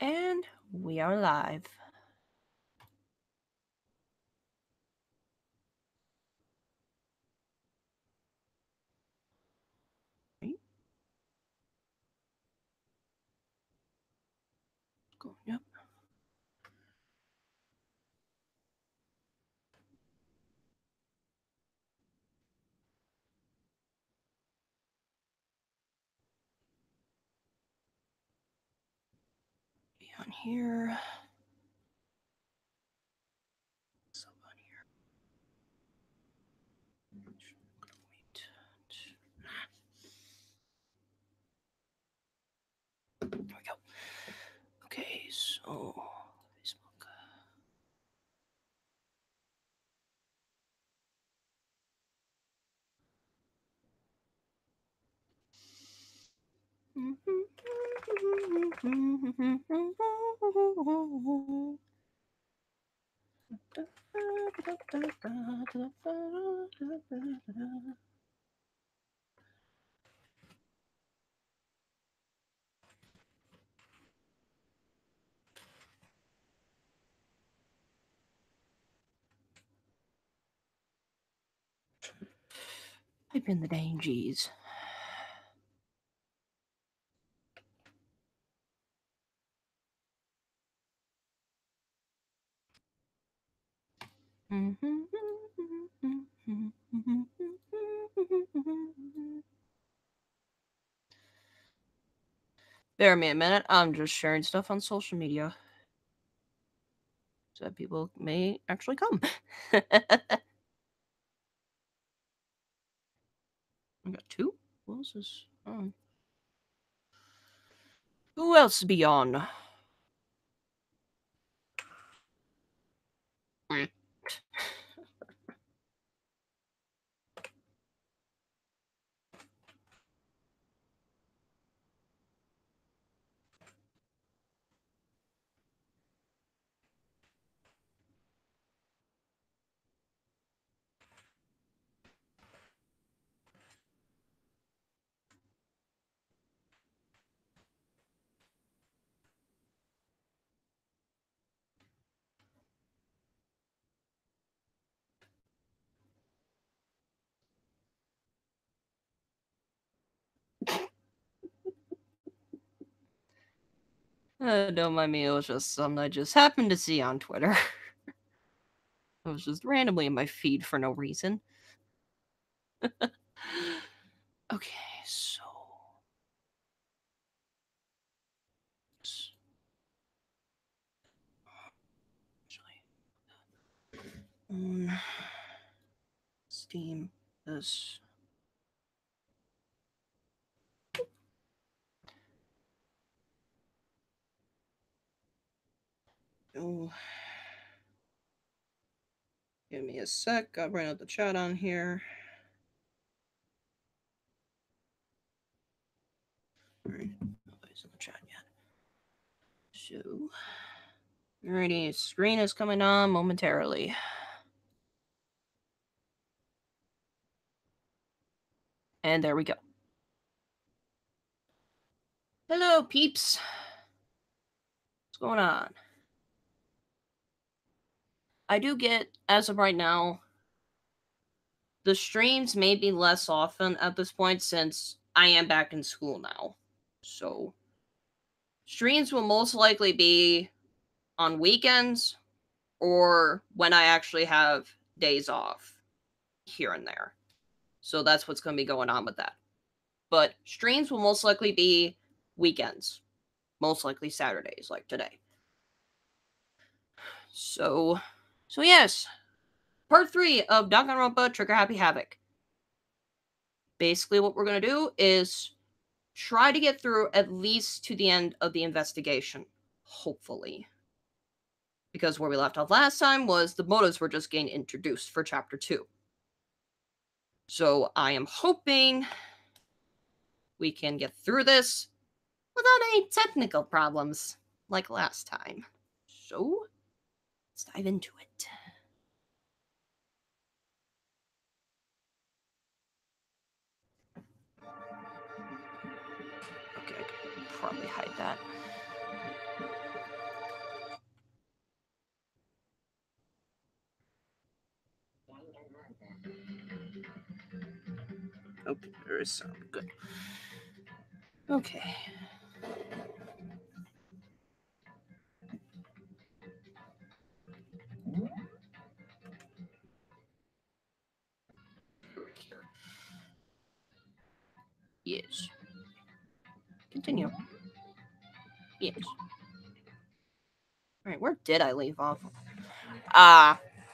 And we are live. Right? Go, yep. Be on here. So on here. Wait. There we go. Okay, so Facebook. Type in the dangies. Bear me a minute. I'm just sharing stuff on social media so that people may actually come. I got two. What else is on? Who else be on? Don't mind me, it was just something I just happened to see on Twitter. It was just randomly in my feed for no reason. Okay, so. Steam this. Oh. Give me a sec. I'll bring up the chat on here. Alright, nobody's in the chat yet. So. Alrighty, screen is coming on momentarily. And there we go. Hello, peeps. What's going on? I do get, as of right now, the streams may be less often at this point since I am back in school now. So, streams will most likely be on weekends or when I actually have days off here and there. So that's what's going to be going on with that. But streams will most likely be weekends, most likely Saturdays like today. So yes, part 3 of Danganronpa Trigger Happy Havoc. Basically what we're going to do is try to get through at least to the end of the investigation, hopefully. Because where we left off last time was the motives were just getting introduced for chapter 2. So I am hoping we can get through this without any technical problems like last time. So let's dive into it. Okay, I could probably hide that. does sound good. Okay. Yes. Continue. Yes. Alright, where did I leave off?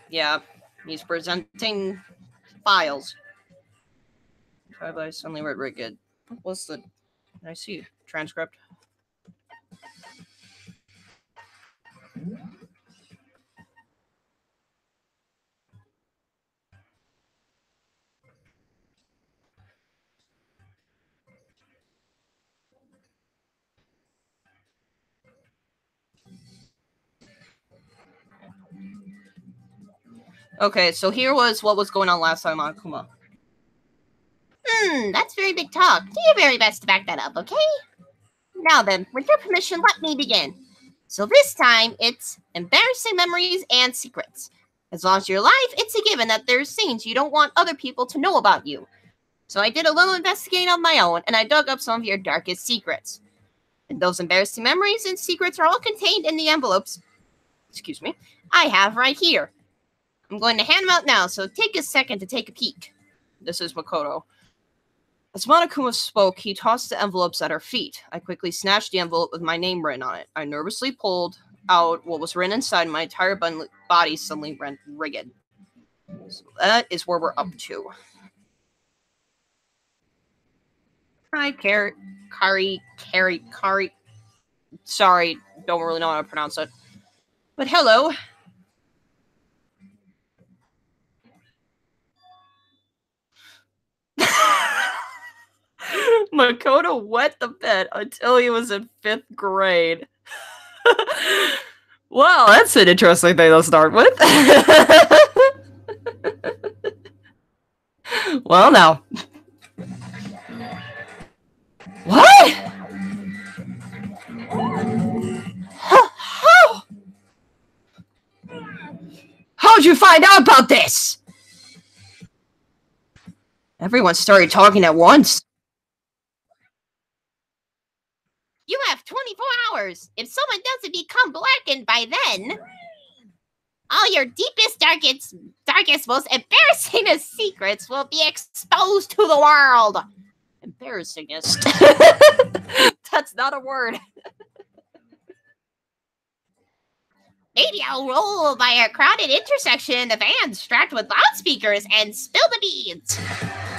Yeah. He's presenting files. I suddenly read very good. What's the... I see transcript. Okay, so here was what was going on last time on Akuma. That's very big talk. Do your very best to back that up, okay? Now then, with your permission, let me begin. So this time, it's embarrassing memories and secrets. As long as you're alive, it's a given that there's things you don't want other people to know about you. So I did a little investigating on my own, and I dug up some of your darkest secrets. And those embarrassing memories and secrets are all contained in the envelopes, excuse me, I have right here. I'm going to hand them out now, so take a second to take a peek. This is Makoto. As Monokuma spoke, he tossed the envelopes at her feet. I quickly snatched the envelope with my name written on it. I nervously pulled out what was written inside. My entire body suddenly went rigid. So that is where we're up to. Hi, Kari. Sorry, don't really know how to pronounce it. But hello. Makoto wet the bed until he was in 5th grade. Well, that's an interesting thing to start with. Well, now. What? How'd you find out about this? Everyone started talking at once. You have 24 hours. If someone doesn't become blackened by then, all your deepest, darkest, most embarrassing secrets will be exposed to the world. Embarrassingest. That's not a word. Maybe I'll roll by a crowded intersection in the van strapped with loudspeakers and spill the beans.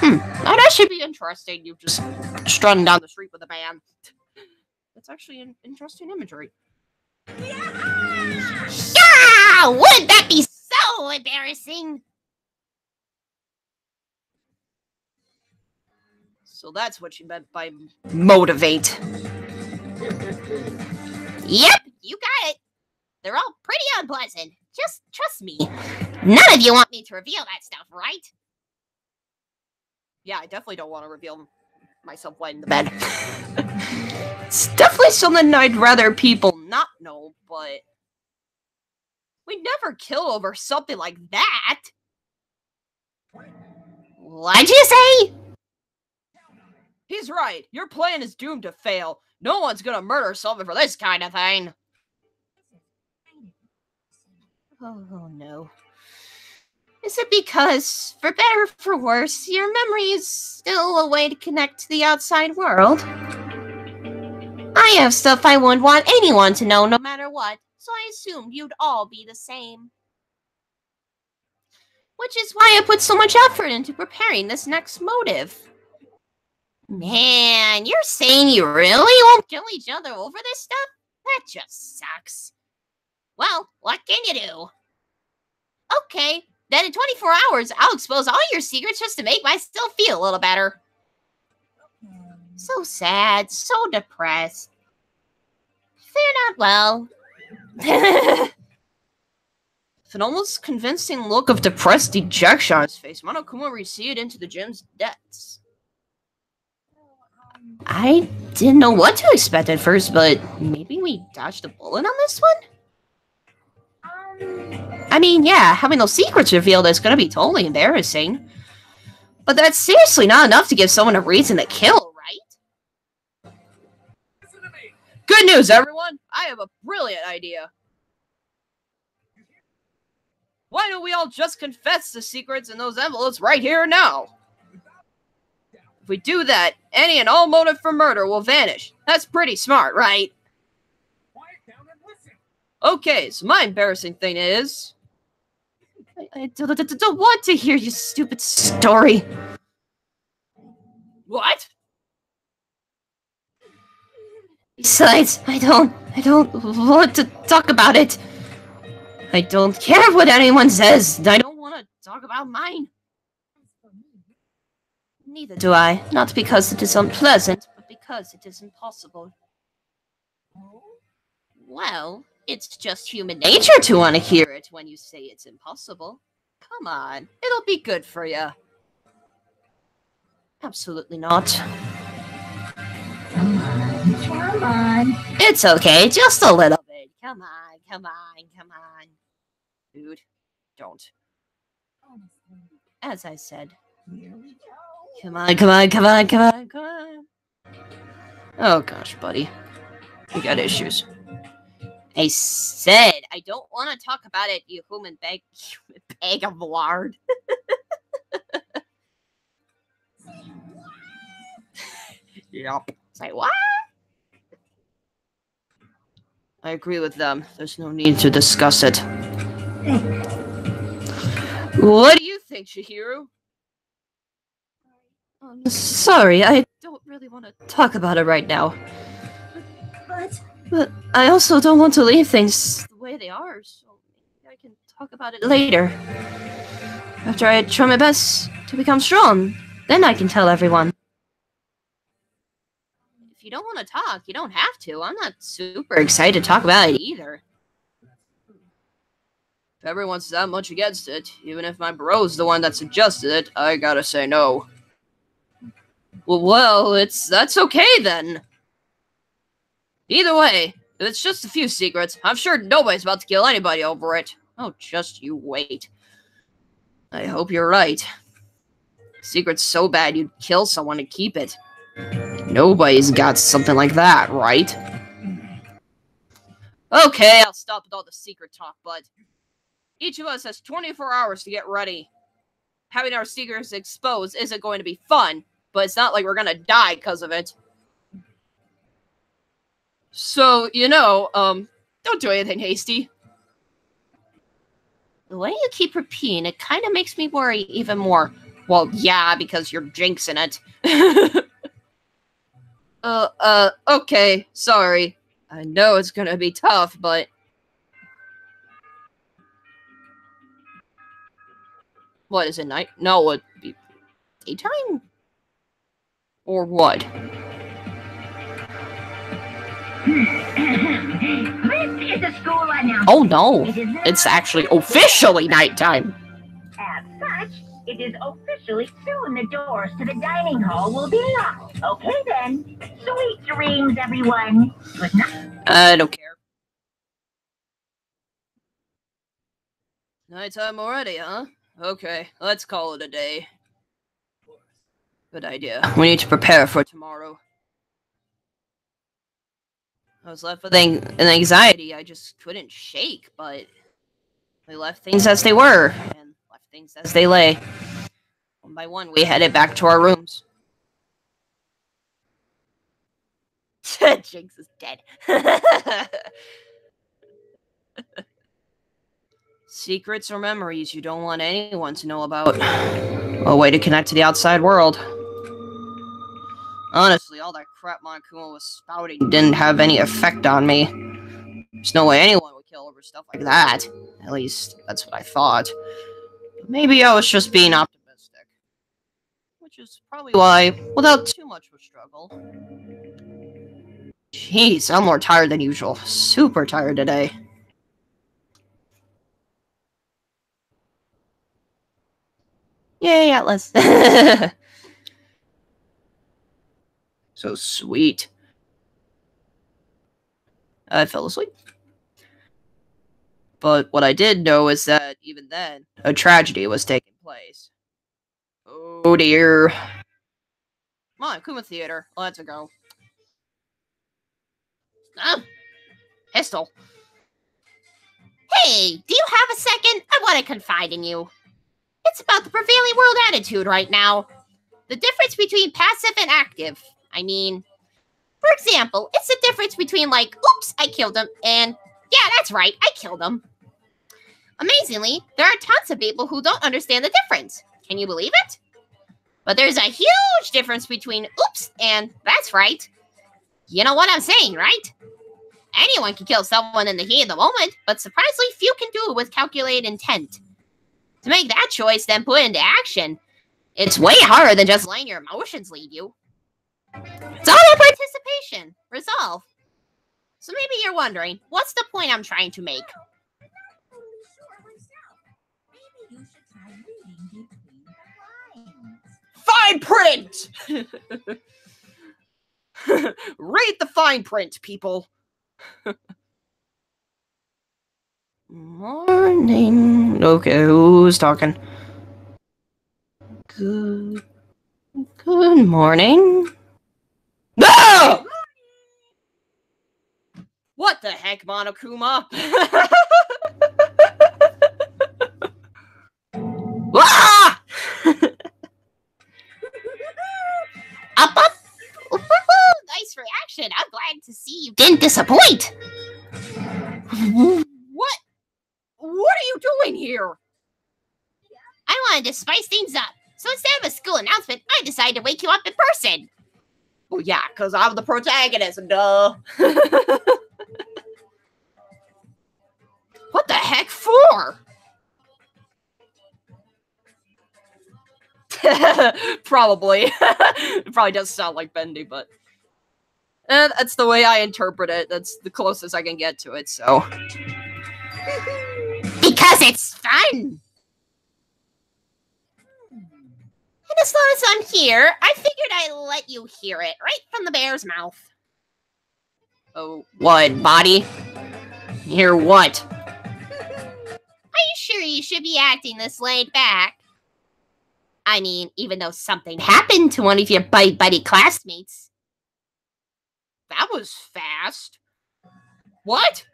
Now that should be interesting. You just strutting down the street with a band. That's actually an interesting imagery. Yeah! Wouldn't that be so embarrassing? So that's what you meant by motivate. Yep, you got it. They're all pretty unpleasant. Just trust me. None of you want me to reveal that stuff, right? Yeah, I definitely don't want to reveal myself wet in the bed. It's definitely something I'd rather people not know, but we'd never kill over something like that. What'd you say? He's right. Your plan is doomed to fail. No one's gonna murder someone for this kind of thing. Oh no. Is it because, for better or for worse, your memory is still a way to connect to the outside world? I have stuff I wouldn't want anyone to know no matter what, so I assumed you'd all be the same. Which is why I put so much effort into preparing this next motive. Man, you're saying you really won't kill each other over this stuff? That just sucks. Well, what can you do? Okay, then in 24 hours, I'll expose all your secrets just to make myself feel a little better. So sad, so depressed. They're not well. With an almost convincing look of depressed dejection on his face, Monokuma receded into the gym's depths. I didn't know what to expect at first, but maybe we dodged a bullet on this one? I mean, yeah, having those secrets revealed is gonna be totally embarrassing. But that's seriously not enough to give someone a reason to kill, right? Good news, everyone! I have a brilliant idea. Why don't we all just confess the secrets in those envelopes right here and now? If we do that, any and all motive for murder will vanish. That's pretty smart, right? Okay, so my embarrassing thing is... I don't want to hear your stupid story. What? Besides, I don't want to talk about it. I don't care what anyone says. I don't want to talk about mine. Neither do I. Not because it is unpleasant, but because it is impossible. Well, it's just human nature to want to hear it when you say it's impossible. Come on, it'll be good for you. Absolutely not. Come on. It's okay, just a little bit. Come on, come on, come on. Dude, don't. As I said. Come on, come on, come on, come on, come on. Oh gosh, buddy. You got issues. I said I don't want to talk about it, you human bag of lard. Yup. Say what? I agree with them. There's no need to discuss it. What do you think, Shihiru? Sorry, I don't really want to talk about it right now. But I also don't want to leave things the way they are, so maybe I can talk about it later. After I try my best to become strong, then I can tell everyone. If you don't want to talk, you don't have to. I'm not super excited to talk about it either. If everyone's that much against it, even if my bro's the one that suggested it, I gotta say no. Well, that's okay then. Either way, if it's just a few secrets, I'm sure nobody's about to kill anybody over it. Oh, just you wait. I hope you're right. Secret's so bad you'd kill someone to keep it. Nobody's got something like that, right? Okay, I'll stop with all the secret talk, but each of us has 24 hours to get ready. Having our secrets exposed isn't going to be fun, but it's not like we're gonna die because of it. So, don't do anything hasty. The way you keep repeating it kind of makes me worry even more. Well, yeah, because you're jinxing it. Okay, sorry. I know it's gonna be tough, but... What, is it night? No, it'd be daytime? Or what? This is a school announcement. Oh no, it's actually officially nighttime. As such, it is officially soon the doors to the dining hall will be locked. Okay then. Sweet dreams, everyone. Good night. I don't care. Nighttime already, huh? Okay, let's call it a day. Good idea. We need to prepare for tomorrow. I was left with an anxiety I just couldn't shake, but we left things as they were, and left things as they lay. One by one, we headed back to our rooms. Jinx is dead. Secrets or memories you don't want anyone to know about. A way to connect to the outside world. Honestly, all that crap Monokuma was spouting didn't have any effect on me. There's no way anyone would kill over stuff like that. At least, that's what I thought. But maybe I was just being optimistic. Which is probably why, without too much of a struggle... Jeez, I'm more tired than usual. Super tired today. Yay, Atlas. So sweet. I fell asleep. But what I did know is that, even then, a tragedy was taking place. Oh dear. Come on, Kuma Theater. Let's go. Pistol. Hey, do you have a second? I want to confide in you. It's about the prevailing world attitude right now. The difference between passive and active. I mean, for example, it's the difference between like, oops, I killed him, and yeah, that's right, I killed him. Amazingly, there are tons of people who don't understand the difference. Can you believe it? But there's a huge difference between oops and that's right. You know what I'm saying, right? Anyone can kill someone in the heat of the moment, but surprisingly few can do it with calculated intent. To make that choice, then put it into action, it's way harder than just letting your emotions lead you. It's all about participation, resolve. So maybe you're wondering, what's the point I'm trying to make? Fine print! Read the fine print, people. Morning. Okay, who's talking? Good morning. Ah! What the heck, Monokuma? Ah! Up. Nice reaction. I'm glad to see you didn't disappoint. What? What are you doing here? I wanted to spice things up. So instead of a school announcement, I decided to wake you up in person. Well, yeah, because I'm the protagonist, duh. What the heck for? Probably. It probably does sound like Bendy, but that's the way I interpret it. That's the closest I can get to it, so. Because it's fun. And as long as I'm here, I figured I'd let you hear it right from the bear's mouth. Oh, what, body? Hear what? Are you sure you should be acting this laid back? I mean, even though something happened to one of your buddy classmates. That was fast. What?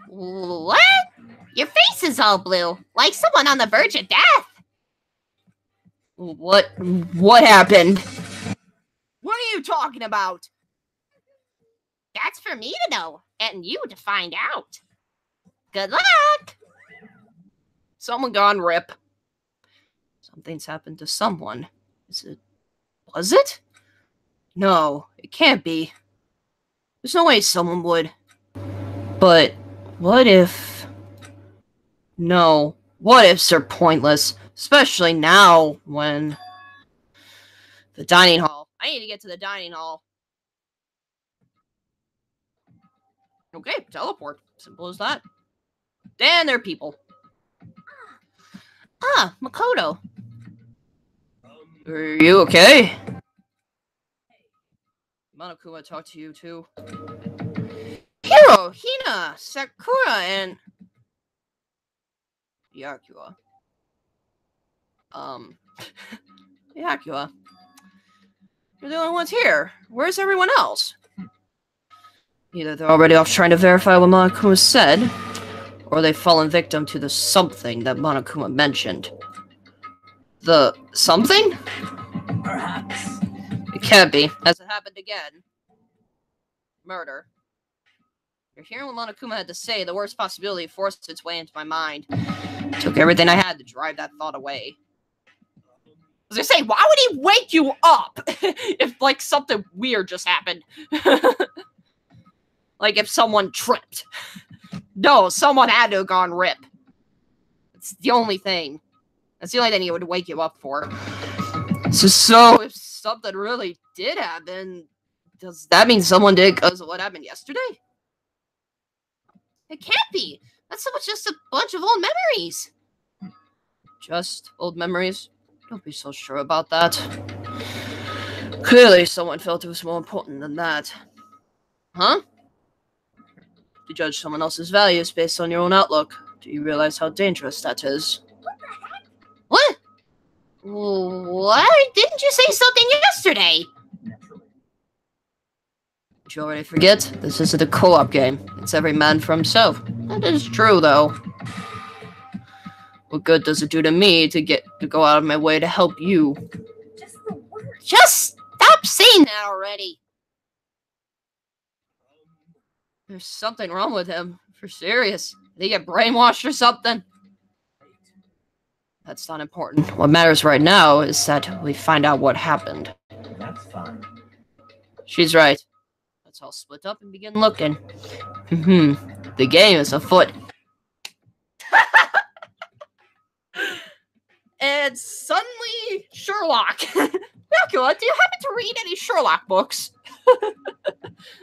What? Your face is all blue, like someone on the verge of death. What happened? What are you talking about? That's for me to know, and you to find out. Good luck! Someone gone rip. Something's happened to someone. Was it? No, it can't be. There's no way someone would. But what if... No. What ifs are pointless. Especially now when... The dining hall. I need to get to the dining hall. Okay, teleport. Simple as that. And there are people. Ah, Makoto. Are you okay? Monokuma talked to you too. Hiro, Hina, Sakura, and Yakua. Yakua. You're the only ones here. Where's everyone else? Either they're already off trying to verify what Monokuma said, or they've fallen victim to the something that Monokuma mentioned. The something? Perhaps. It can't be, as it happened again. Murder. You're hearing what Monokuma had to say, the worst possibility forced its way into my mind. It took everything I had to drive that thought away. As I say, why would he wake you up if, like, something weird just happened? Like, if someone tripped. No, someone had to have gone rip. It's the only thing. That's the only thing he would wake you up for. So if something really did happen, does that mean someone did because of what happened yesterday? It can't be. That's just a bunch of old memories. Just old memories? Don't be so sure about that. Clearly someone felt it was more important than that. Huh? To judge someone else's values based on your own outlook, do you realize how dangerous that is? What? What? Didn't you say something yesterday? Did you already forget? This isn't a co-op game. It's every man for himself. That is true, though. What good does it do to me to go out of my way to help you? Just stop saying that already. There's something wrong with him. For serious. Did he get brainwashed or something? That's not important. What matters right now is that we find out what happened. That's fine. She's right. Let's all split up and begin looking. The game is afoot. And suddenly, Sherlock. Dracula, do you happen to read any Sherlock books?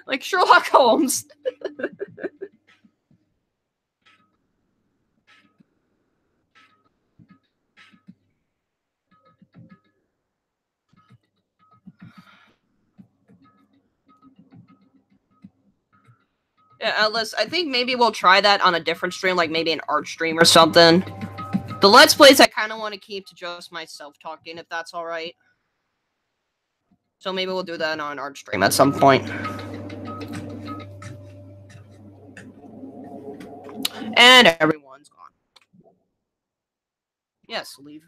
Like Sherlock Holmes. Yeah, Atlas, I think maybe we'll try that on a different stream, like maybe an art stream or something. The Let's Plays I kind of want to keep to just myself talking, if that's alright. So maybe we'll do that on an art stream at some point. And everyone's gone. Yes, leave.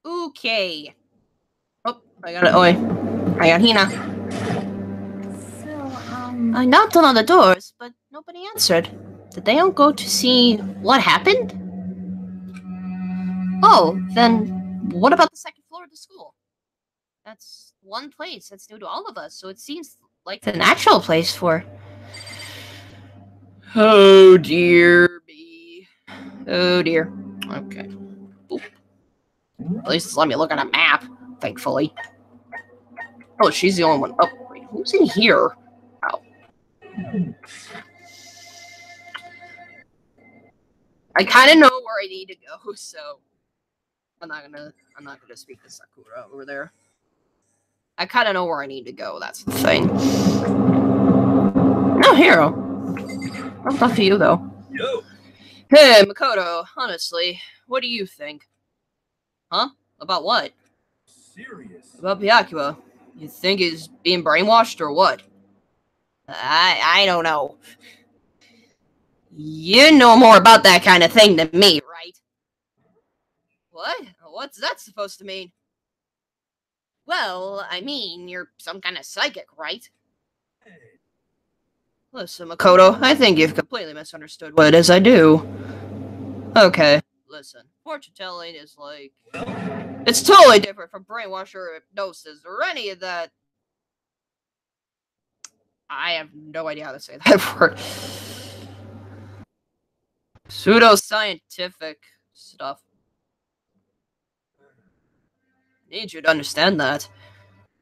Okay. Oh, I got it. Oi. I got Hina. So, I knocked on all the doors, but nobody answered. Did they all go to see what happened? Oh, then what about the second floor of the school? That's one place that's new to all of us, so it seems like the natural place for... Oh dear me. Oh dear. Okay. Oop. At least let me look at a map, thankfully. Oh, she's the only one. Oh, wait, who's in here? Oh. I kind of know where I need to go, so I'm not gonna speak to Sakura over there. I kind of know where I need to go. That's the thing. No, Hero. I'll talk to you though. Yo. Hey, Makoto. Honestly, what do you think? Huh? About what? Serious. About Byakuya. You think he's being brainwashed or what? I don't know. You know more about that kind of thing than me, right? What? What's that supposed to mean? Well, I mean, you're some kind of psychic, right? Listen, Makoto, I think you've completely misunderstood what it is I do. Okay, listen. Fortune telling is like... It's totally different from brainwash or hypnosis or any of that. I have no idea how to say that word. Pseudoscientific stuff. Need you to understand that.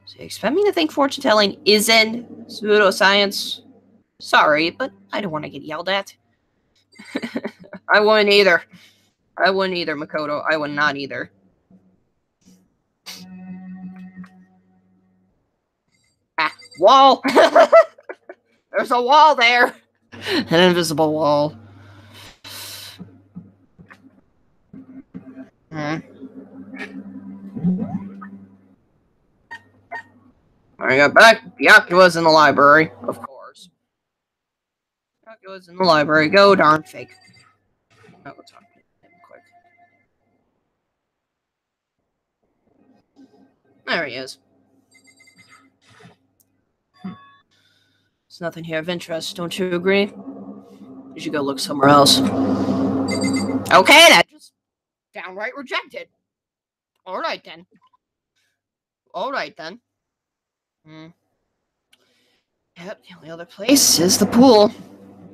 So you expect me to think fortune telling isn't pseudoscience? Sorry, but I don't want to get yelled at. I wouldn't either. I wouldn't either, Makoto. I would not either. Ah, wall! There's a wall there! An invisible wall. I got back. Byakuya's in the library, of course. Byakuya's in the library. Go darn fake. Oh, let's talk to him quick. There he is. There's nothing here of interest, don't you agree? You should go look somewhere else. Okay, that just downright rejected. Alright then. Alright then. Yep, the only other place is the pool.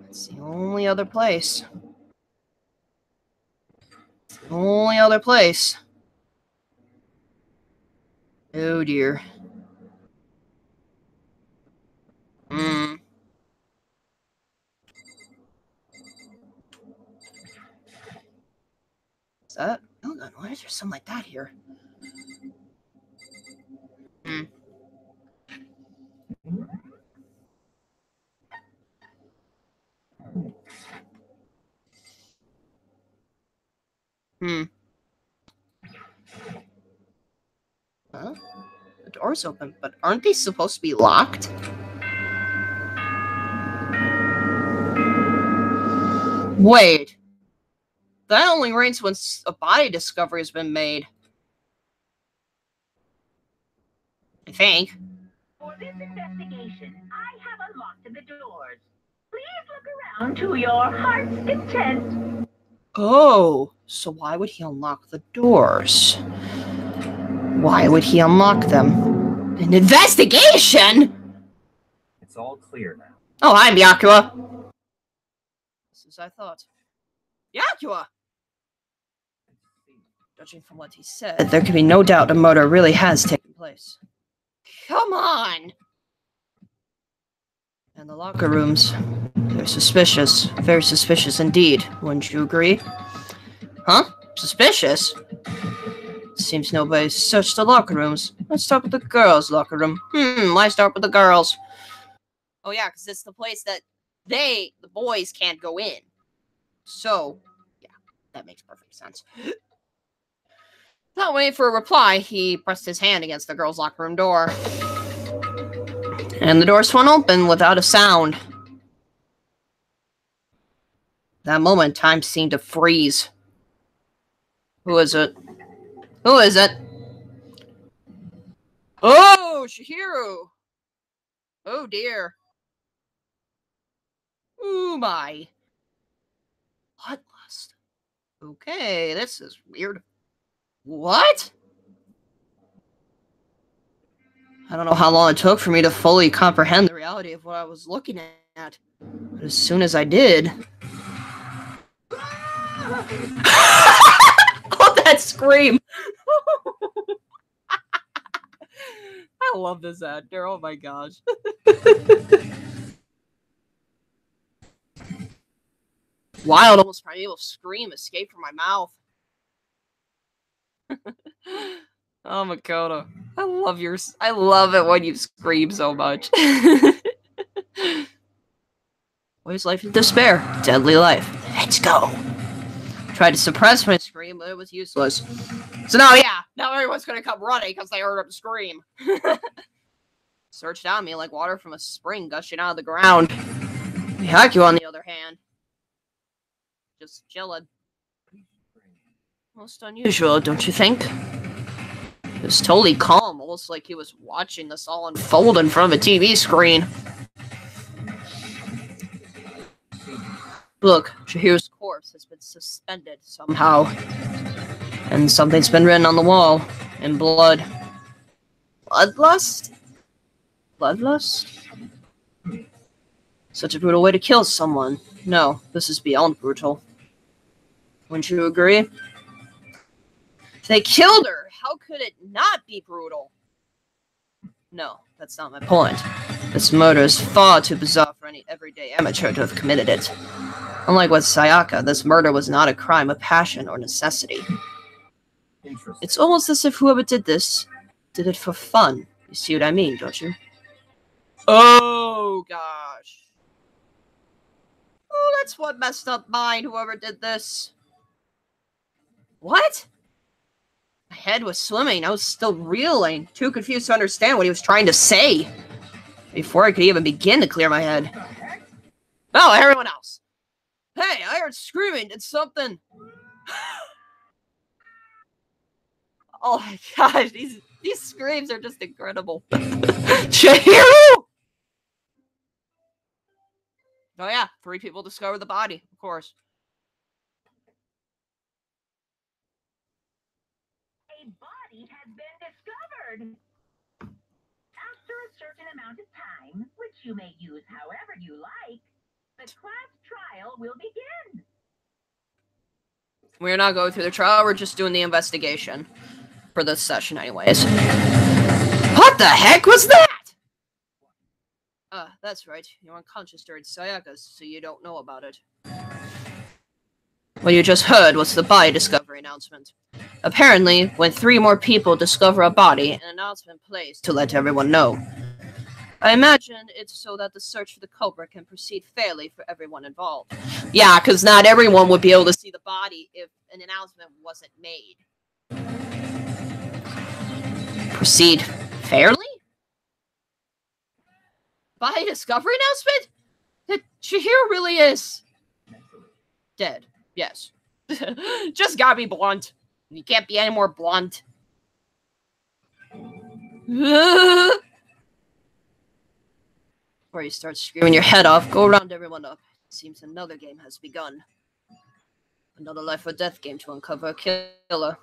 It's the only other place. It's the only other place. Oh dear. Is that? Oh god, why is there something like that here? Huh? The door's open, but aren't they supposed to be locked? Wait. That only rains when a body discovery has been made. I think. For this investigation, I have unlocked the doors. Please look around to your heart's content. Oh, so why would he unlock the doors? Why would he unlock them? An investigation? It's all clear now. Oh, I'm Yakua. Just as I thought. Yakua! Judging from what he said, there can be no doubt a murder really has taken place. Come on! And the locker rooms. They're suspicious. Very suspicious indeed. Wouldn't you agree? Huh? Suspicious? Seems nobody's searched the locker rooms. Let's start with the girls' locker room. Why start with the girls? Oh yeah, because it's the place that the boys can't go in. So, yeah, that makes perfect sense. Not waiting for a reply, he pressed his hand against the girls' locker room door. And the door swung open without a sound. That moment, time seemed to freeze. Who is it? Who is it? Oh, Shihiru! Oh dear. Oh my. Bloodlust. Okay, this is weird. What? I don't know how long it took for me to fully comprehend the reality of what I was looking at. But as soon as I did... Oh, that scream! I love this actor, oh my gosh. Wild, almost primeval scream escaped from my mouth. Oh, Makoto. I love it when you scream so much. Boy's life is despair. Deadly life. Let's go. Tried to suppress my scream, but it was useless. So now, yeah, now everyone's gonna come running because they heard him scream. Searched out me like water from a spring gushing out of the ground. Hyaku, on the other hand, just chilling. Most unusual, don't you think? He was totally calm, almost like he was watching this all unfold in front of a TV screen. Look, Chihiro's corpse has been suspended somehow. And something's been written on the wall in blood. Bloodlust? Bloodlust? Such a brutal way to kill someone. No, this is beyond brutal. Wouldn't you agree? They killed her! How could it not be brutal? No, that's not my point. This murder is far too bizarre for any everyday amateur to have committed it. Unlike with Sayaka, this murder was not a crime of passion or necessity. It's almost as if whoever did this did it for fun. You see what I mean, don't you? Oh, gosh. Oh, that's what messed up mine, whoever did this. What? My head was swimming. I was still reeling, too confused to understand what he was trying to say. Before I could even begin to clear my head. Oh, everyone else. Hey, I heard screaming. Did something... Oh my gosh, these screams are just incredible. Chihiro! Oh yeah, 3 people discovered the body, of course. A body has been discovered. After a certain amount of time, which you may use however you like, the class trial will begin. We're not going through the trial, we're just doing the investigation. For this session, anyways. What the heck was that? That's right. You're unconscious during Sayaka's, so you don't know about it. What you just heard was the body discovery announcement. Apparently, when 3 more people discover a body, an announcement plays to let everyone know. I imagine it's so that the search for the culprit can proceed fairly for everyone involved. Yeah, because not everyone would be able to see the body if an announcement wasn't made. Proceed fairly? By discovery announcement? That Chihiro really is dead. Yes. Just gotta be blunt. You can't be any more blunt. Before you start screaming your head off, go round everyone up. Seems another game has begun. Another life or death game to uncover a killer.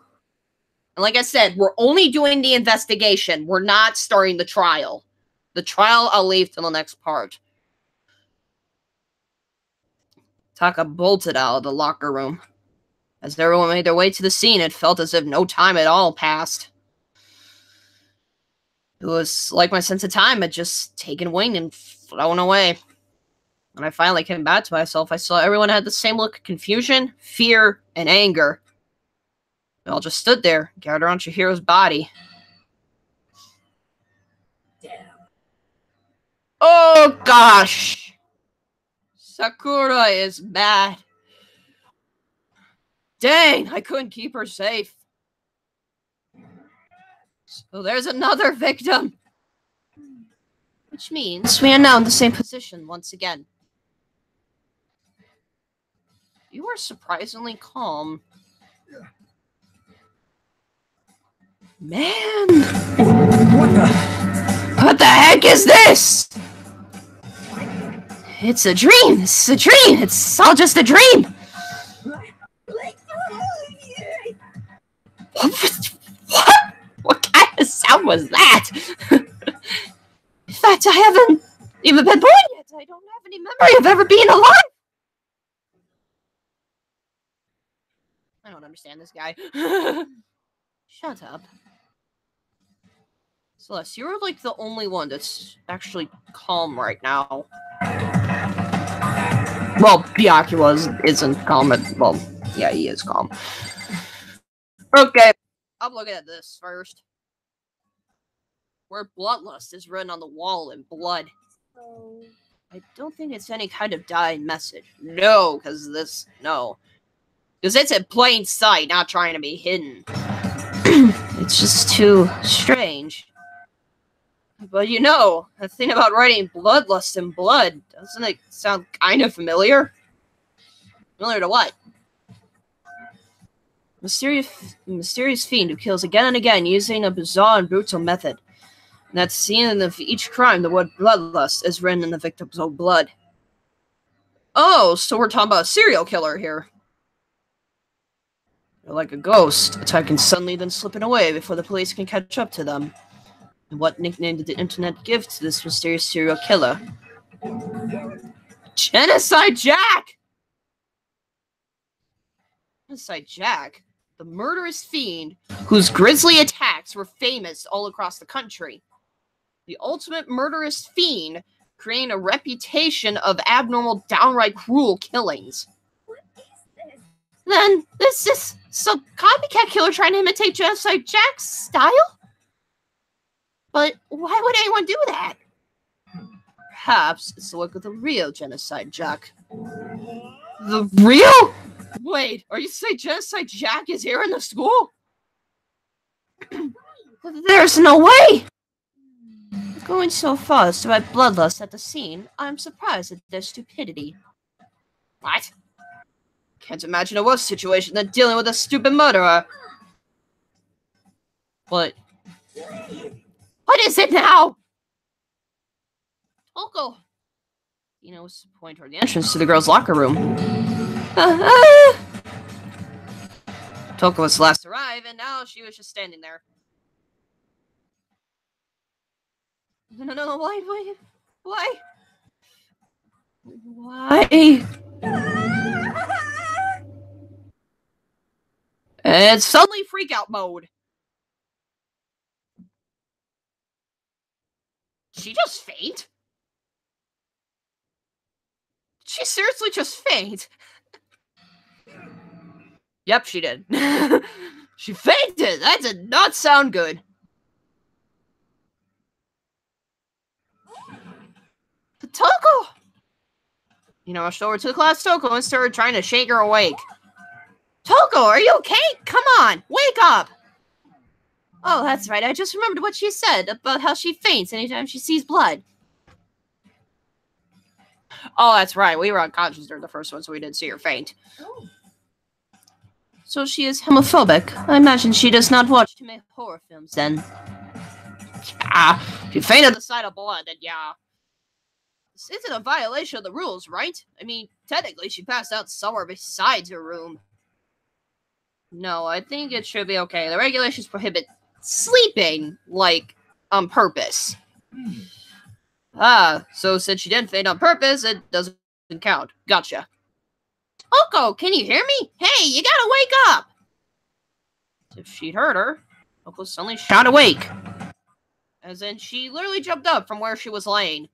And like I said, we're only doing the investigation. We're not starting the trial. The trial I'll leave till the next part. Taka bolted out of the locker room. As everyone made their way to the scene, it felt as if no time at all passed. It was like my sense of time had just taken wing and flown away. When I finally came back to myself, I saw everyone had the same look of confusion, fear, and anger. They all just stood there, gathered around Chihiro's body. Damn. Oh gosh! Sakura is mad. Dang, I couldn't keep her safe. So there's another victim. Which means we are now in the same position once again. You are surprisingly calm. Man! What the heck is this? It's a dream! It's a dream! It's all just a dream! What? What kind of sound was that? In fact, I haven't even been born yet. I don't have any memory of ever being alive. I don't understand this guy. Shut up. Celeste, you're like the only one that's actually calm right now. Well, Byakuya isn't calm well, yeah, he is calm. Okay, I'm looking at this first. Where bloodlust is written on the wall in blood. I don't think it's any kind of dying message. No, because no. Because it's in plain sight, not trying to be hidden. It's just too strange. But you know, the thing about writing bloodlust in blood, doesn't it sound kind of familiar? Familiar to what? Mysterious fiend who kills again and again using a bizarre and brutal method. And that's seen in each crime, the word bloodlust is written in the victim's own blood. Oh, so we're talking about a serial killer here. They're like a ghost, attacking suddenly then slipping away before the police can catch up to them. And what nickname did the internet give to this mysterious serial killer? Genocide Jack! Genocide Jack? The murderous fiend whose grisly attacks were famous all across the country. The ultimate murderous fiend, creating a reputation of abnormal, downright cruel killings. What is this? Then, this is some copycat killer trying to imitate Genocide Jack's style? But why would anyone do that? Perhaps it's the work of the real Genocide Jack. The real? Wait, are you saying Genocide Jack is here in the school? There's no way! Going so far as to write bloodlust at the scene, I'm surprised at their stupidity. What? Can't imagine a worse situation than dealing with a stupid murderer. What? What is it now? Toko! Ina was pointing toward the entrance to the girls' locker room. Toko was the last to arrive, and now she was just standing there. No, why? It's suddenly freak-out mode. Did she just faint? Did she seriously just faint? Yep, she did. She fainted! That did not sound good. Toko! You know, rushed over to the class Toko and started trying to shake her awake. Toko, are you okay? Come on, wake up! Oh, that's right. I just remembered what she said about how she faints anytime she sees blood. Oh, that's right. We were unconscious during the first one, so we didn't see her faint. Oh, So she is homophobic. I imagine she does not watch too many horror films then. If you faint at the sight of blood, then yeah. This isn't a violation of the rules, right? I mean, technically she passed out somewhere besides her room. No, I think it should be okay. The regulations prohibit sleeping, like, on purpose. So since she didn't faint on purpose, it doesn't count. Gotcha. Oko, can you hear me? Hey, you gotta wake up! If she'd heard her, Oko suddenly shot awake. As in, she literally jumped up from where she was laying. It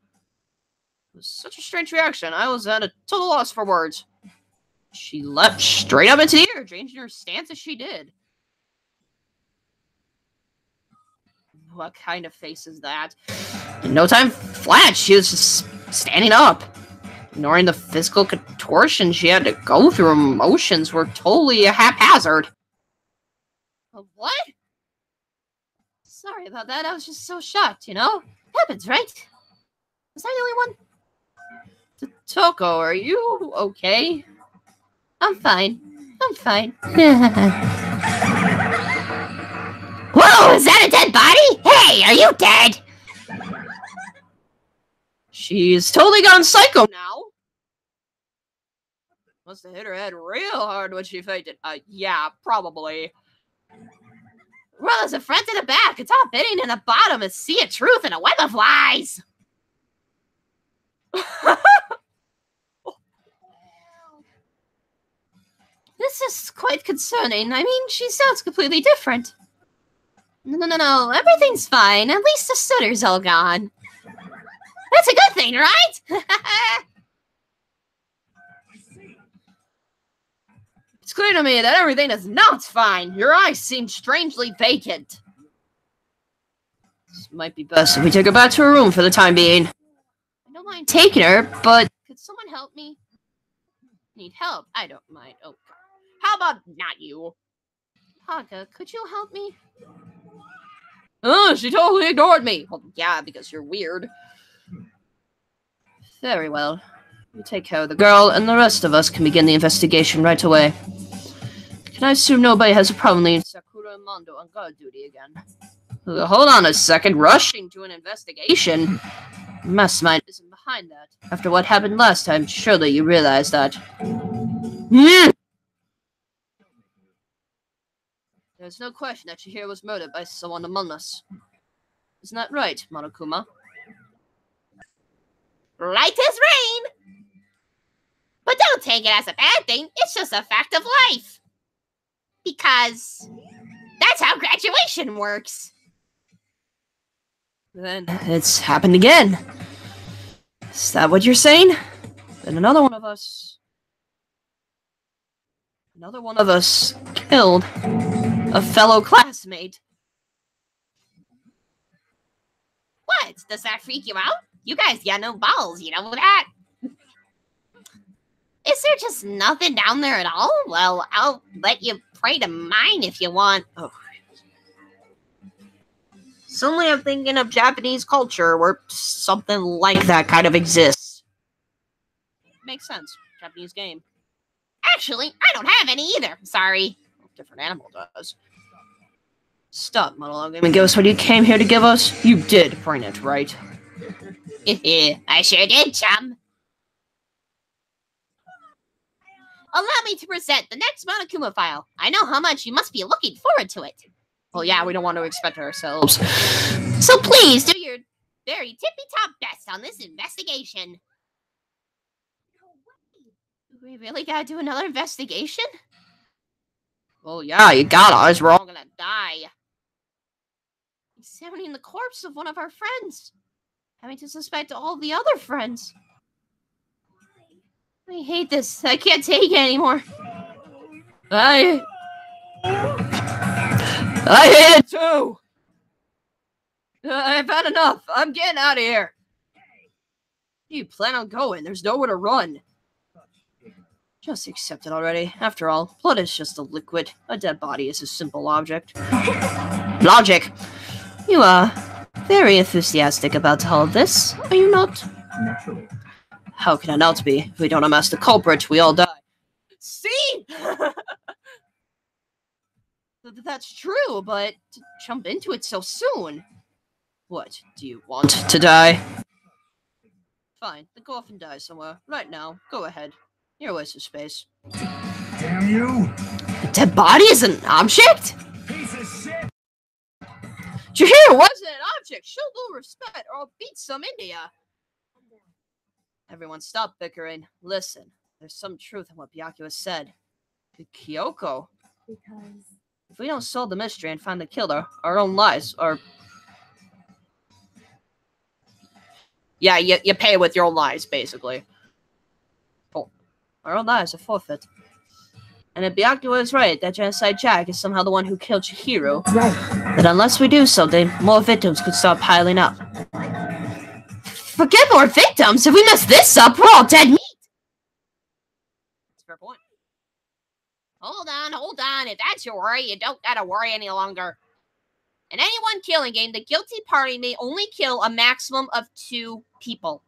was such a strange reaction. I was at a total loss for words. She leapt straight up into the air, changing her stance as she did. What kind of face is that? In no time flat, she was just standing up. Ignoring the physical contortion she had to go through, emotions were totally haphazard. What? Sorry about that, I was just so shocked, you know? Happens, right? Was I the only one? Toko, are you okay? I'm fine. I'm fine. Whoa, is that a dead body? Hey, are you dead? She's totally gone psycho now. Must have hit her head real hard when she fainted. Yeah, probably. Well, there's a front and a back, a top hitting and a bottom, a sea of truth and a web of lies. This is quite concerning. I mean, she sounds completely different. No, everything's fine. At least the stutter's all gone. That's a good thing, right? It's clear to me that everything is not fine. Your eyes seem strangely vacant. This might be best if we take her back to her room for the time being. I don't mind taking her, but could someone help me? Need help? I don't mind. Oh, how about not you? Haga, could you help me? Oh, she totally ignored me. Well, yeah, because you're weird. Very well. You take care of the girl, and the rest of us can begin the investigation right away. Can I assume nobody has a problem leaving Sakura and Mondo on guard duty again? Hold on a second. Rushing to an investigation? Mastermind isn't behind that. After what happened last time, surely you realize that. There's no question that Chihiro was murdered by someone among us. Isn't that right, Monokuma? Right as rain. But don't take it as a bad thing. It's just a fact of life. Because that's how graduation works. Then it's happened again. Is that what you're saying? Then another one of us killed a fellow classmate. What? Does that freak you out? You guys got no balls, you know that? Is there just nothing down there at all? Well, I'll let you pray to mine if you want. Oh. Suddenly I'm thinking of Japanese culture where something like that kind of exists. Makes sense. Japanese game. Actually, I don't have any either. Sorry. Different animal does. Stop monologuing and give us what you came here to give us. You did bring it, right? I sure did, chum. Allow me to present the next Monokuma file. I know how much you must be looking forward to it. Well, yeah, we don't want to expect ourselves. So please do your very tippy-top best on this investigation. We really gotta do another investigation? Well, yeah, you gotta, or we're all gonna die. Examining the corpse of one of our friends. Having to suspect all the other friends. I hate this. I can't take it anymore. I hate it too. I've had enough. I'm getting out of here. You plan on going? There's nowhere to run. Just accept it already. After all, blood is just a liquid. A dead body is a simple object. Logic! You are very enthusiastic about all of this, are you not? Naturally. How can I not be? If we don't amass the culprit, we all die. See? That's true, but to jump into it so soon. What, do you want to die? Fine, then go off and die somewhere. Right now, go ahead. You're a waste of space. Damn you! A dead body is an object? Piece of shit! Chihiro wasn't an object. Show little respect, or I'll beat some India. Everyone stop bickering. Listen, there's some truth in what Byakuya said. The Kyoko. Because If we don't solve the mystery and find the killer, our own lives are... Yeah, you pay with your own lives, basically. Oh, our own lives are forfeit. And if Byakuya is right, that Genocide Jack is somehow the one who killed Chihiro, right. then unless we do something, more victims could start piling up. Forget more victims! If we mess this up, we're all dead meat! That's a fair point. Hold on. If that's your worry, you don't gotta worry any longer. In any one killing game, the guilty party may only kill a maximum of 2 people.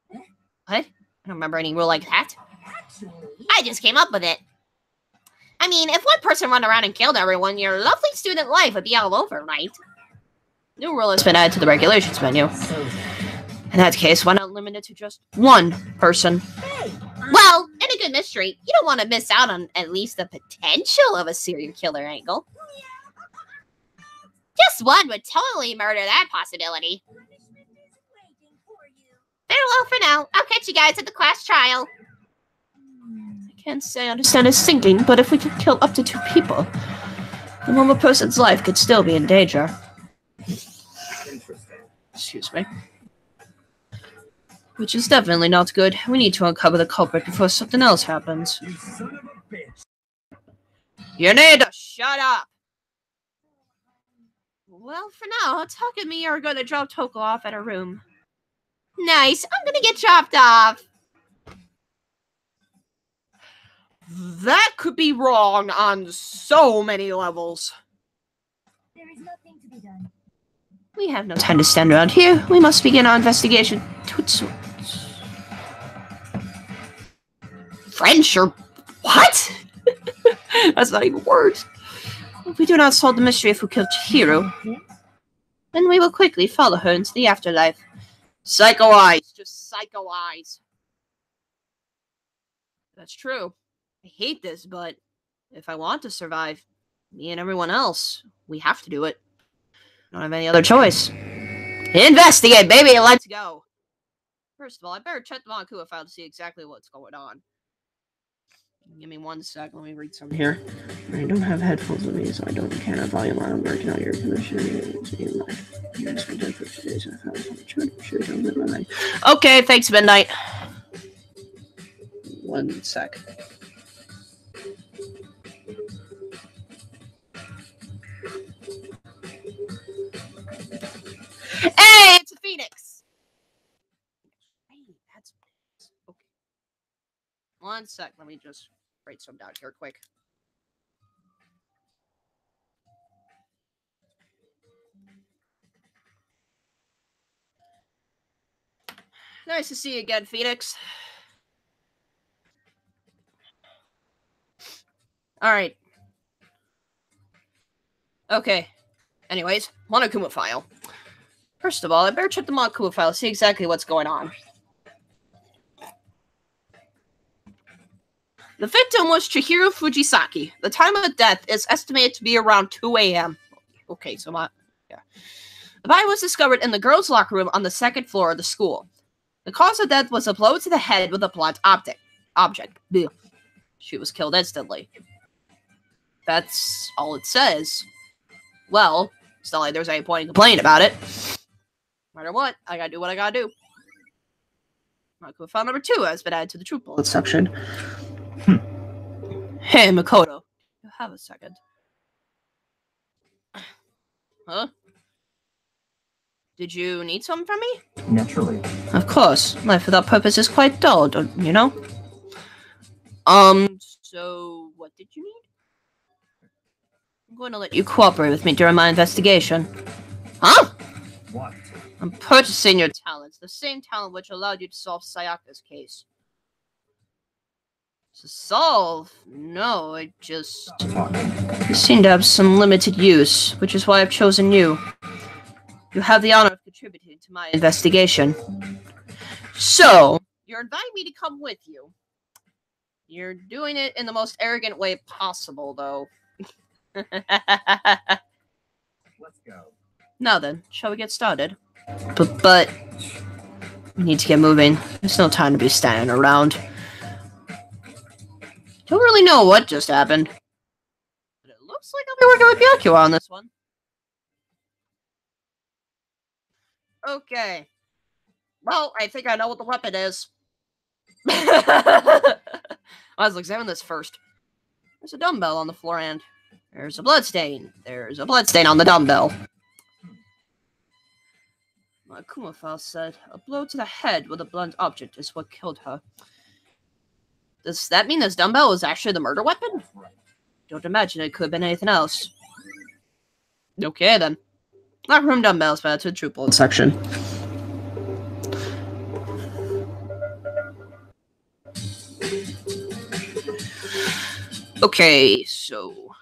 What? I don't remember any rule like that. I just came up with it. I mean, if one person ran around and killed everyone, your lovely student life would be all over, right? New rule has been added to the regulations menu. In that case, why not limit it to just one person? Well, in a good mystery, you don't want to miss out on at least the potential of a serial killer angle. Just one would totally murder that possibility. Farewell for now. I'll catch you guys at the class trial. I can't say I understand his thinking, but if we could kill up to 2 people, then one person's life could still be in danger. Interesting. Excuse me. Which is definitely not good. We need to uncover the culprit before something else happens. You son of a bitch! You need to shut up! Well, for now, Tuck and me are going to drop Toko off at her room. Nice. I'm going to get dropped off. That could be wrong on so many levels. There is nothing to be done. We have no time to stand around here. We must begin our investigation. French or what? That's not even words. If we do not solve the mystery of who killed Chihiro, then we will quickly follow her into the afterlife. Psycho eyes. Just psycho eyes. That's true. I hate this, but if I want to survive, me and everyone else, we have to do it. Don't have any other choice. Investigate, baby! Let's go! First of all, I better check the Monakuwa file to see exactly what's going on. Give me 1 sec, let me read something here. I don't have headphones with me, so I can't have volume on. I'm working out your commission. Okay, thanks, Midnight. 1 sec. Hey, it's a phoenix! Hey, that's okay. 1 sec, let me just write some down here quick. Nice to see you again, Phoenix. Alright. Okay. Anyways, Monokuma file. First of all, I better check the Monokuma file to see exactly what's going on. The victim was Chihiro Fujisaki. The time of death is estimated to be around 2 a.m. Okay, so yeah. The body was discovered in the girls' locker room on the 2nd floor of the school. The cause of death was a blow to the head with a blunt object. Blech. She was killed instantly. That's all it says. Well, it's not like there's any point in complaining about it. No matter what, I gotta do what I gotta do. Monokuma file number 2 has been added to the troop bullet section. Hey, Makoto. You have a second. Huh? Did you need something from me? Naturally. Of course. Life without purpose is quite dull, don't you know? So what did you need? I'm going to let you cooperate with me during my investigation. Huh? What? I'm purchasing your talents, the same talent which allowed you to solve Sayaka's case. To solve? No, I just... Talking. You seem to have some limited use, which is why I've chosen you. You have the honor of contributing to my investigation. So, you're inviting me to come with you. You're doing it in the most arrogant way possible, though. Let's go. Now then, shall we get started? But we need to get moving. There's no time to be standing around. Don't really know what just happened. But it looks like I'll be working with Byakuya on this one. Okay. Well, I think I know what the weapon is. Let's examine this first. There's a dumbbell on the floor and there's a bloodstain. There's a bloodstain on the dumbbell. My Kumafal said, a blow to the head with a blunt object is what killed her. Does that mean this dumbbell was actually the murder weapon? Don't imagine it could have been anything else. Okay, then. Locker room dumbbells, but to the true bullet section. Okay, so...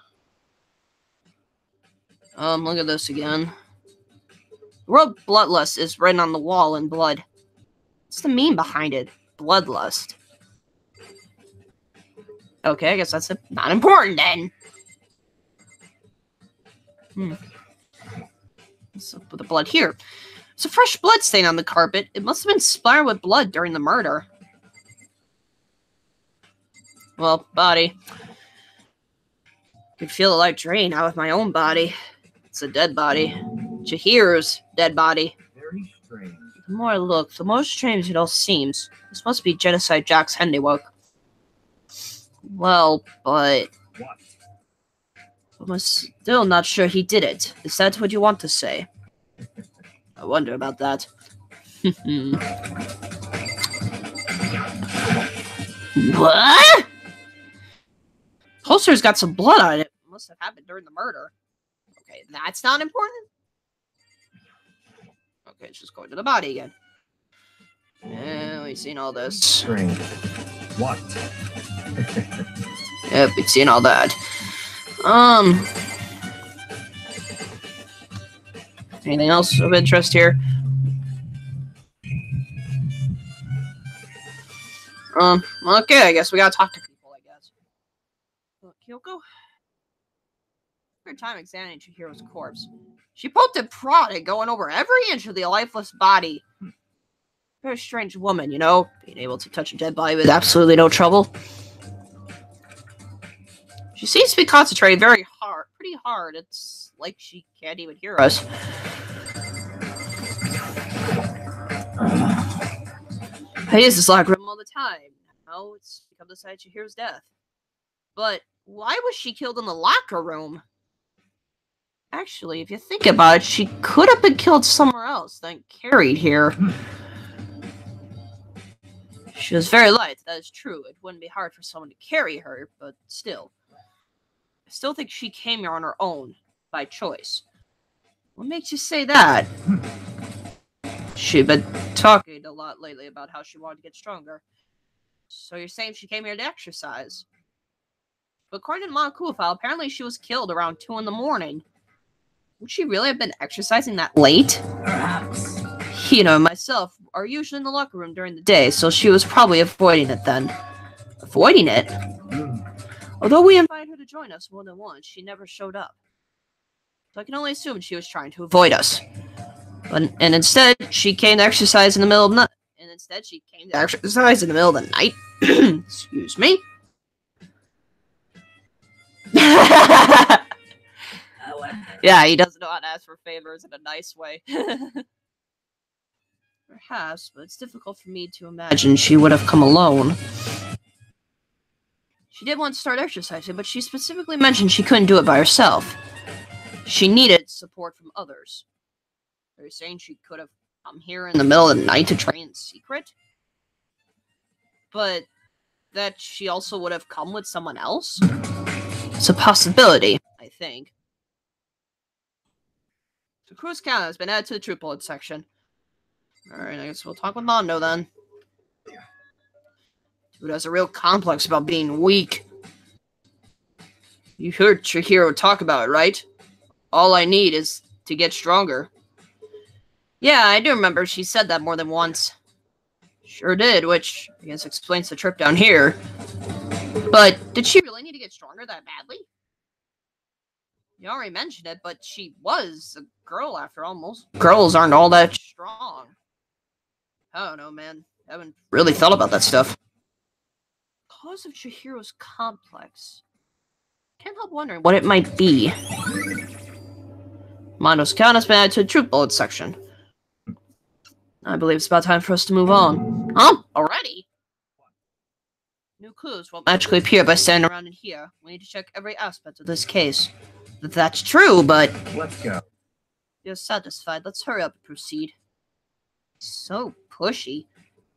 look at this again. The word bloodlust is written on the wall in blood. What's the mean behind it? Bloodlust. Okay, I guess that's not important then. What's up with the blood here? It's a fresh blood stain on the carpet. It must have been splattered with blood during the murder. Well, body. I could feel the life drain out of my own body. It's a dead body. Chihira's dead body. Very strange. The more I look, the more strange it all seems. This must be Genocide Jack's handiwork. Well, but What? I'm still not sure he did it. Is that what you want to say? I wonder about that. What? Poster's got some blood on it. Must have happened during the murder. Okay, that's not important. Okay, it's just going to the body again. Yeah, we've seen all this. Strange. What? Yep, we've seen all that. Anything else of interest here? Okay, I guess we gotta talk to people, I guess. Kyoko? Her time examining Chihiro's corpse. She poked and prodded, going over every inch of the lifeless body. Very strange woman, you know, being able to touch a dead body with absolutely no trouble. She seems to be concentrating pretty hard. It's like she can't even hear us. I use this locker room all the time. Now it's become the site Chihiro's death. But why was she killed in the locker room? Actually, if you think about it, she could have been killed somewhere else than carried here. She was very light, that is true. It wouldn't be hard for someone to carry her, but still. I still think she came here on her own, by choice. What makes you say that? She'd been talking a lot lately about how she wanted to get stronger. So you're saying she came here to exercise? But according to Monokufa, apparently she was killed around 2 in the morning. Would she really have been exercising that late? Perhaps. You know, myself are usually in the locker room during the day, so she was probably avoiding it then. Avoiding it? Although we invited her to join us more than once, she never showed up. So I can only assume she was trying to avoid us. And instead, she came to exercise in the middle of the night. Excuse me. Yeah, he doesn't know how to ask for favors in a nice way. Perhaps, but it's difficult for me to imagine she would have come alone. She did want to start exercising, but she specifically mentioned she couldn't do it by herself. She needed support from others. Are you saying she could have come here in the middle of the night to train in secret? But that she also would have come with someone else? It's a possibility, I think. The crew's count has been added to the troop bullet section. Alright, I guess we'll talk with Mondo then. Dude has a real complex about being weak. You heard Chihiro talk about it, right? All I need is to get stronger. Yeah, I do remember she said that more than once. Sure did, which I guess explains the trip down here. But did she really need to get stronger that badly? You already mentioned it, but she was a girl after all. Most girls aren't all that strong. I don't know, man. I haven't really thought about that stuff. Cause of Chihiro's complex. Can't help wondering what it might be. Mondo's count has been added to the troop bullet section. I believe it's about time for us to move on. Huh? Already? New clues won't magically appear by standing around in here. We need to check every aspect of this case. That's true, but... Let's go. You're satisfied. Let's hurry up and proceed. So pushy.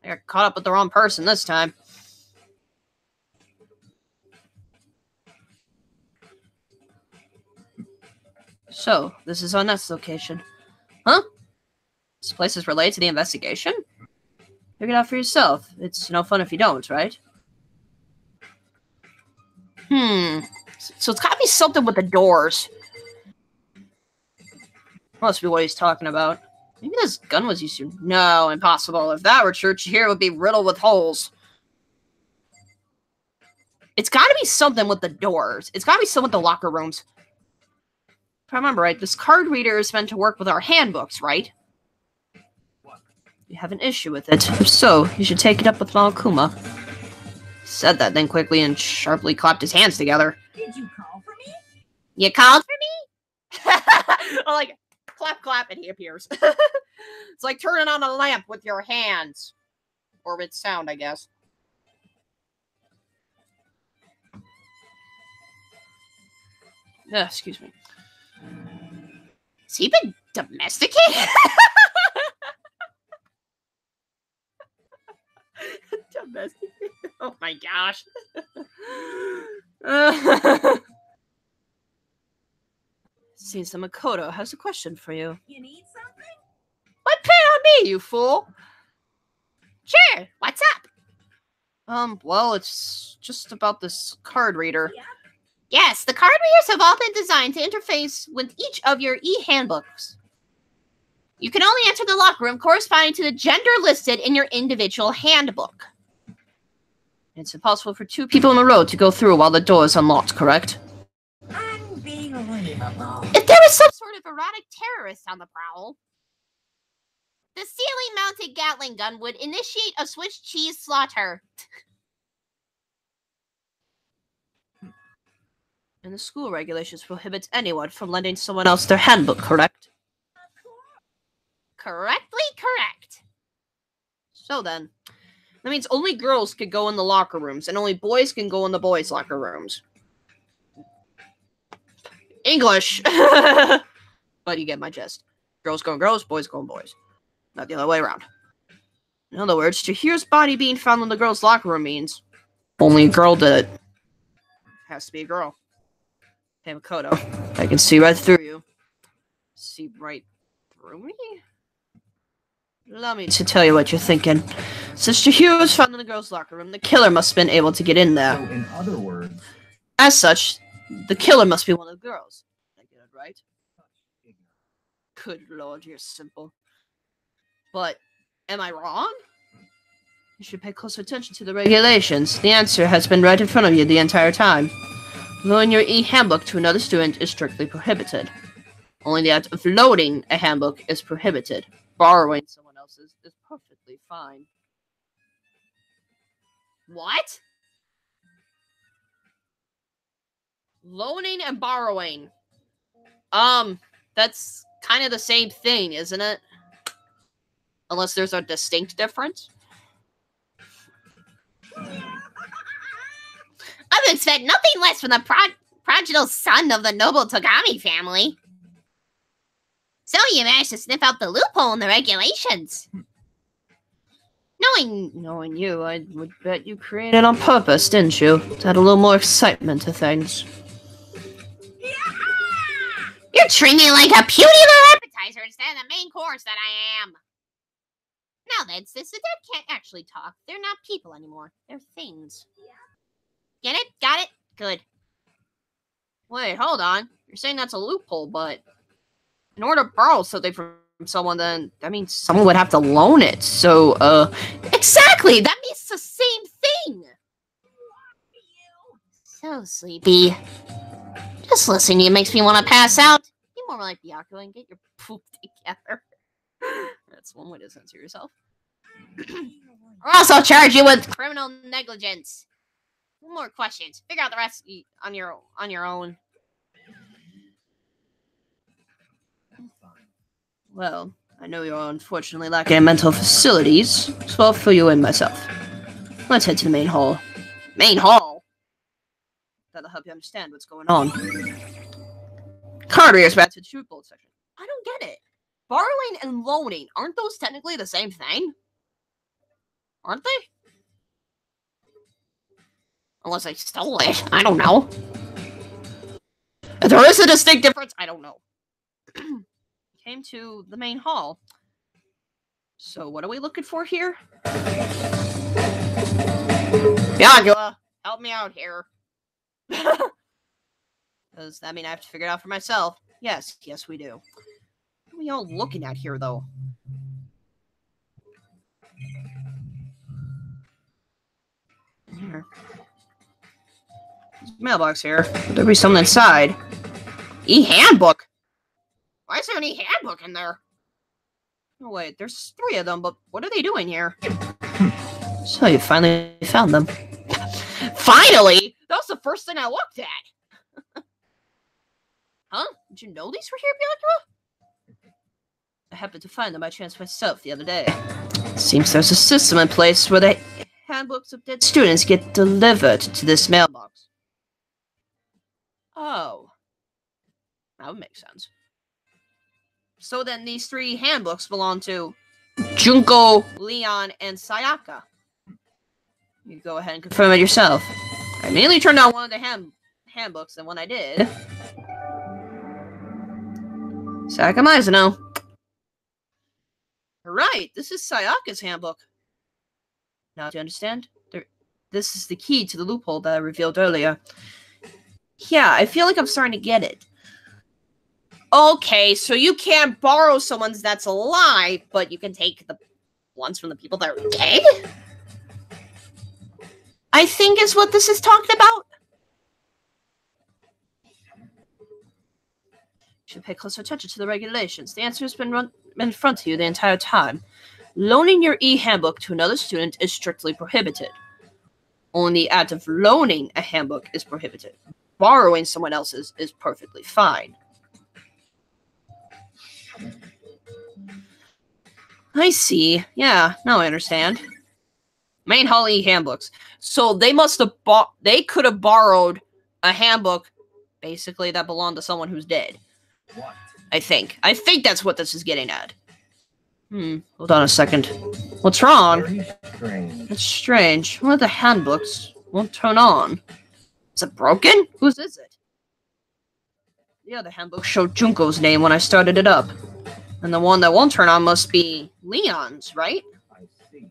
I got caught up with the wrong person this time. So, this is our next location. Huh? This place is related to the investigation? Figure it out for yourself. It's no fun if you don't, right? So it's gotta be something with the doors. Must be what he's talking about. Maybe this gun was used to... No, impossible. If that were true, here would be riddled with holes. It's gotta be something with the doors. It's gotta be something with the locker rooms. If I remember right, this card reader is meant to work with our handbooks, right? You have an issue with it. If so, you should take it up with Malakuma. Said that, then quickly and sharply clapped his hands together. Did you call for me? You called for me? I like clap, clap, and he appears. It's like turning on a lamp with your hands. Or with sound, I guess. Excuse me. Has he been domesticated? Domesticated? Oh my gosh. Seems that Makoto has a question for you. You need something? What pay on me, you fool? Sure, what's up? Well, it's just about this card reader. Yeah. Yes, the card readers have all been designed to interface with each of your e-handbooks. You can only enter the locker room corresponding to the gender listed in your individual handbook. It's impossible for two people in a row to go through while the door is unlocked, correct? Unbelievable. If there was some sort of erotic terrorist on the prowl, the ceiling-mounted Gatling gun would initiate a Swiss cheese slaughter. And the school regulations prohibits anyone from lending someone else their handbook, correct? Correctly correct. So then, that means only girls can go in the locker rooms, and only boys can go in the boys' locker rooms. English! But you get my gist. Girls go in girls, boys go in boys. Not the other way around. In other words, Chihiro's body being found in the girls' locker room means only a girl did it. Has to be a girl. Hey, Makoto, I can see right through you. See right through me? Allow me to tell you what you're thinking. Since Chihiro was found in the girls' locker room, the killer must have been able to get in there. So, in other words, As such, the killer must be one of the girls. Did I get it right? Good lord, you're simple. But, am I wrong? You should pay closer attention to the regulations. The answer has been right in front of you the entire time. Loaning your e-handbook to another student is strictly prohibited. Only the act of loading a handbook is prohibited. Borrowing someone else's is perfectly fine. What? Loaning and borrowing. That's kind of the same thing, isn't it? Unless there's a distinct difference. I would expect nothing less from the prodigal son of the noble Togami family. So you managed to sniff out the loophole in the regulations. Knowing you, I would bet you created it on purpose, didn't you? To add a little more excitement to things. You're treating me like a puny little appetizer instead of the main course that I am. Now then, since the dead can't actually talk, they're not people anymore. They're things. Get it? Got it? Good. Wait, hold on. You're saying that's a loophole, but in order to borrow something from someone, then that means someone would have to loan it. So, Exactly! That means the same thing! So sleepy. Just listening to you makes me want to pass out. Be more like Byakuya and get your poop together. that's one way to censor yourself. Or also charge you with criminal negligence. No more questions. Figure out the rest on your own. Well, I know you're unfortunately lacking in mental facilities, so I'll fill you in myself. Let's head to the main hall. Main hall? That'll help you understand what's going on. Carter is back to the shoot bolt section. I don't get it. Borrowing and loaning, aren't those technically the same thing? Aren't they? Unless I stole it. I don't know. If there is a distinct difference, I don't know. Came to the main hall. So what are we looking for here? Byakuya, help me out here. Does that mean I have to figure it out for myself? Yes, we do. What are we all looking at here, though? Here. There's a mailbox here. Could there be something inside? E-handbook? Why is there an e-handbook in there? Oh, wait, there's 3 of them, but what are they doing here? So you finally found them. Finally? That was the first thing I looked at. Huh? Did you know these were here, Byakuya? I happened to find them by chance myself the other day. Seems there's a system in place where the handbooks of dead students get delivered to this mailbox. Oh. That would make sense. So then these 3 handbooks belong to Junko, Leon, and Sayaka. You go ahead and confirm it yourself. I immediately turned on one of the handbooks, and when I did... Sayaka Mizuno. Right, this is Sayaka's handbook. Now, do you understand? This is the key to the loophole that I revealed earlier. Yeah, I feel like I'm starting to get it. Okay, so you can't borrow someone's that's alive, but you can take the ones from the people that are dead? I think is what this is talking about. You should pay closer attention to the regulations. The answer has been in front of you the entire time. Loaning your e-handbook to another student is strictly prohibited. Only the act of loaning a handbook is prohibited. Borrowing someone else's is perfectly fine. I see. Yeah, now I understand. Main hall e-handbooks. So they must have they could have borrowed a handbook, basically, that belonged to someone who's dead. What? I think that's what this is getting at. Hold on a second. What's wrong? Very strange. It's strange. One of the handbooks won't turn on. Is it broken? Whose is it? The other handbook showed Junko's name when I started it up. And the one that won't turn on must be Leon's, right? I see.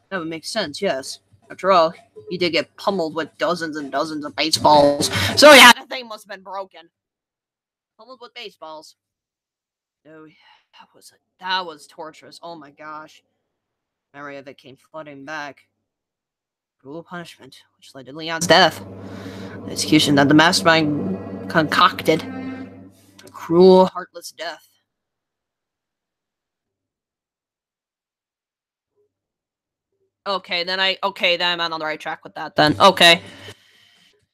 That would make sense, yes. After all, he did get pummeled with dozens and dozens of baseballs. So yeah, the thing must have been broken. Pummeled with baseballs. Oh, that was torturous. Oh my gosh. Memory of it came flooding back. Cruel punishment, which led to Leon's death. The execution that the mastermind concocted. A cruel, heartless death. Okay, then I'm on the right track with that then. Okay.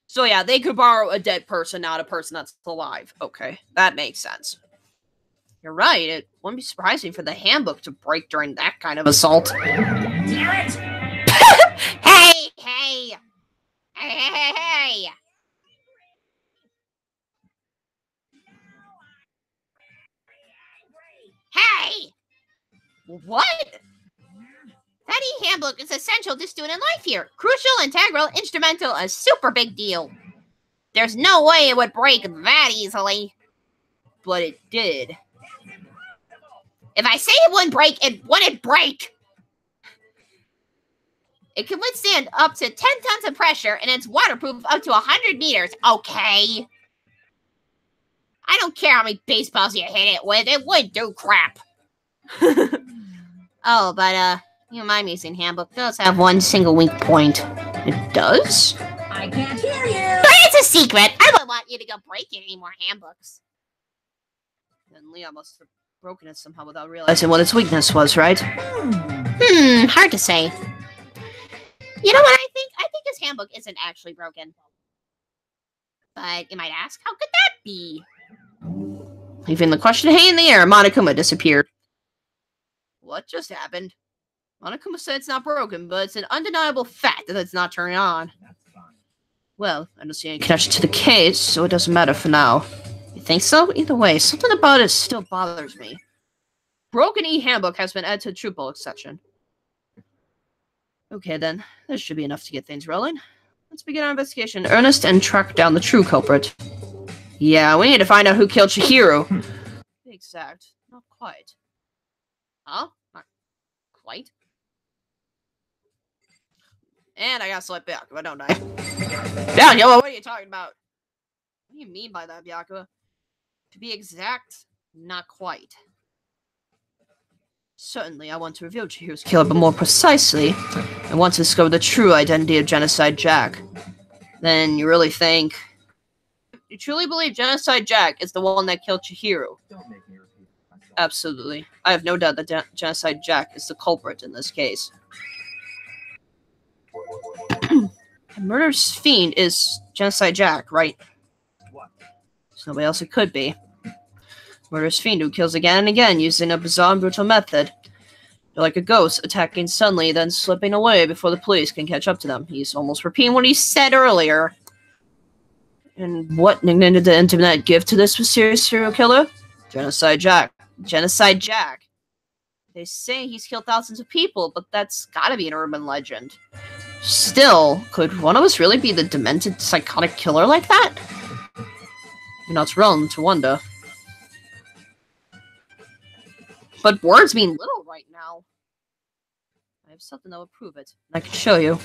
So yeah, they could borrow a dead person, not a person that's alive. Okay, that makes sense. You're right, it wouldn't be surprising for the handbook to break during that kind of assault. Damn it! Hey! What? That e-handbook is essential to student life here. Crucial, integral, instrumental, a super big deal. There's no way it would break that easily. But it did. If I say it wouldn't break, it wouldn't break. It can withstand up to 10 tons of pressure, and it's waterproof up to 100 meters. Okay. I don't care how many baseballs you hit it with. It would do crap. Oh, but, my amazing handbook does have one single weak point. It does? I can't hear you. But it's a secret. I wouldn't want you to go breaking any more handbooks. Then Leon must have broken it somehow without realizing what its weakness was, right? Hard to say. You know what I think? I think his handbook isn't actually broken. But you might ask, how could that be? Leaving the question hanging in the air, Monokuma disappeared. What just happened? Monokuma said it's not broken, but it's an undeniable fact that it's not turning on. That's fine. Well, I don't see any connection to the case, so it doesn't matter for now. You think so? Either way, something about it still bothers me. Broken e-handbook has been added to the true bullet section. Okay then, this should be enough to get things rolling. Let's begin our investigation in earnest and track down the true culprit. Yeah, we need to find out who killed Chihiro. Exact. Not quite. Huh? Not quite. And I got select Byakuya, don't I? Down, Yellow, what are you talking about? What do you mean by that, Byakuya? To be exact, not quite. Certainly, I want to reveal Chihiro's killer, but more precisely, I want to discover the true identity of Genocide Jack. Then you really think... You truly believe Genocide Jack is the one that killed Chihiro? Don't make me repeat myself. Absolutely. I have no doubt that Genocide Jack is the culprit in this case. The murderous fiend is Genocide Jack, right? What? There's nobody else it could be. Murderous fiend who kills again and again using a bizarre and brutal method. They're like a ghost, attacking suddenly, then slipping away before the police can catch up to them. He's almost repeating what he said earlier. And what nickname did the internet give to this mysterious serial killer? Genocide Jack. Genocide Jack. They say he's killed thousands of people, but that's gotta be an urban legend. Still, could one of us really be the demented, psychotic killer like that? You know, it's wrong to wonder. But words mean little right now. I have something that will prove it. I can show you.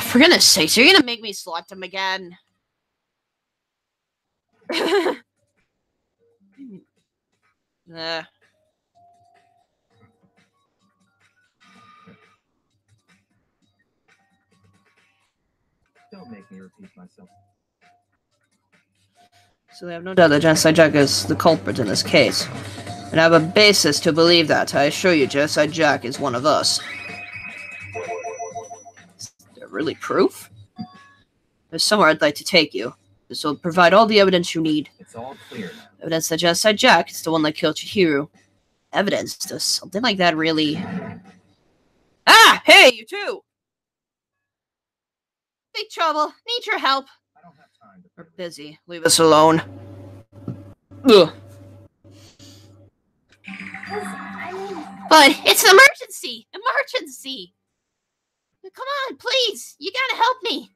For goodness sakes, you're gonna make me select him again. Nah. Don't make me repeat myself. So they have no doubt that Genocide Jack is the culprit in this case. And I have a basis to believe that. I assure you, Genocide Jack is one of us. Is there really proof? There's somewhere I'd like to take you. This will provide all the evidence you need. It's all clear now. Evidence that Genocide Jack is the one that killed Chihiro. Evidence? Does something like that really... Ah! Hey, you too! Big trouble. Need your help. I don't have time to... We're busy. Leave us alone. Ugh. But it's an emergency. Emergency. Come on, please. You gotta help me.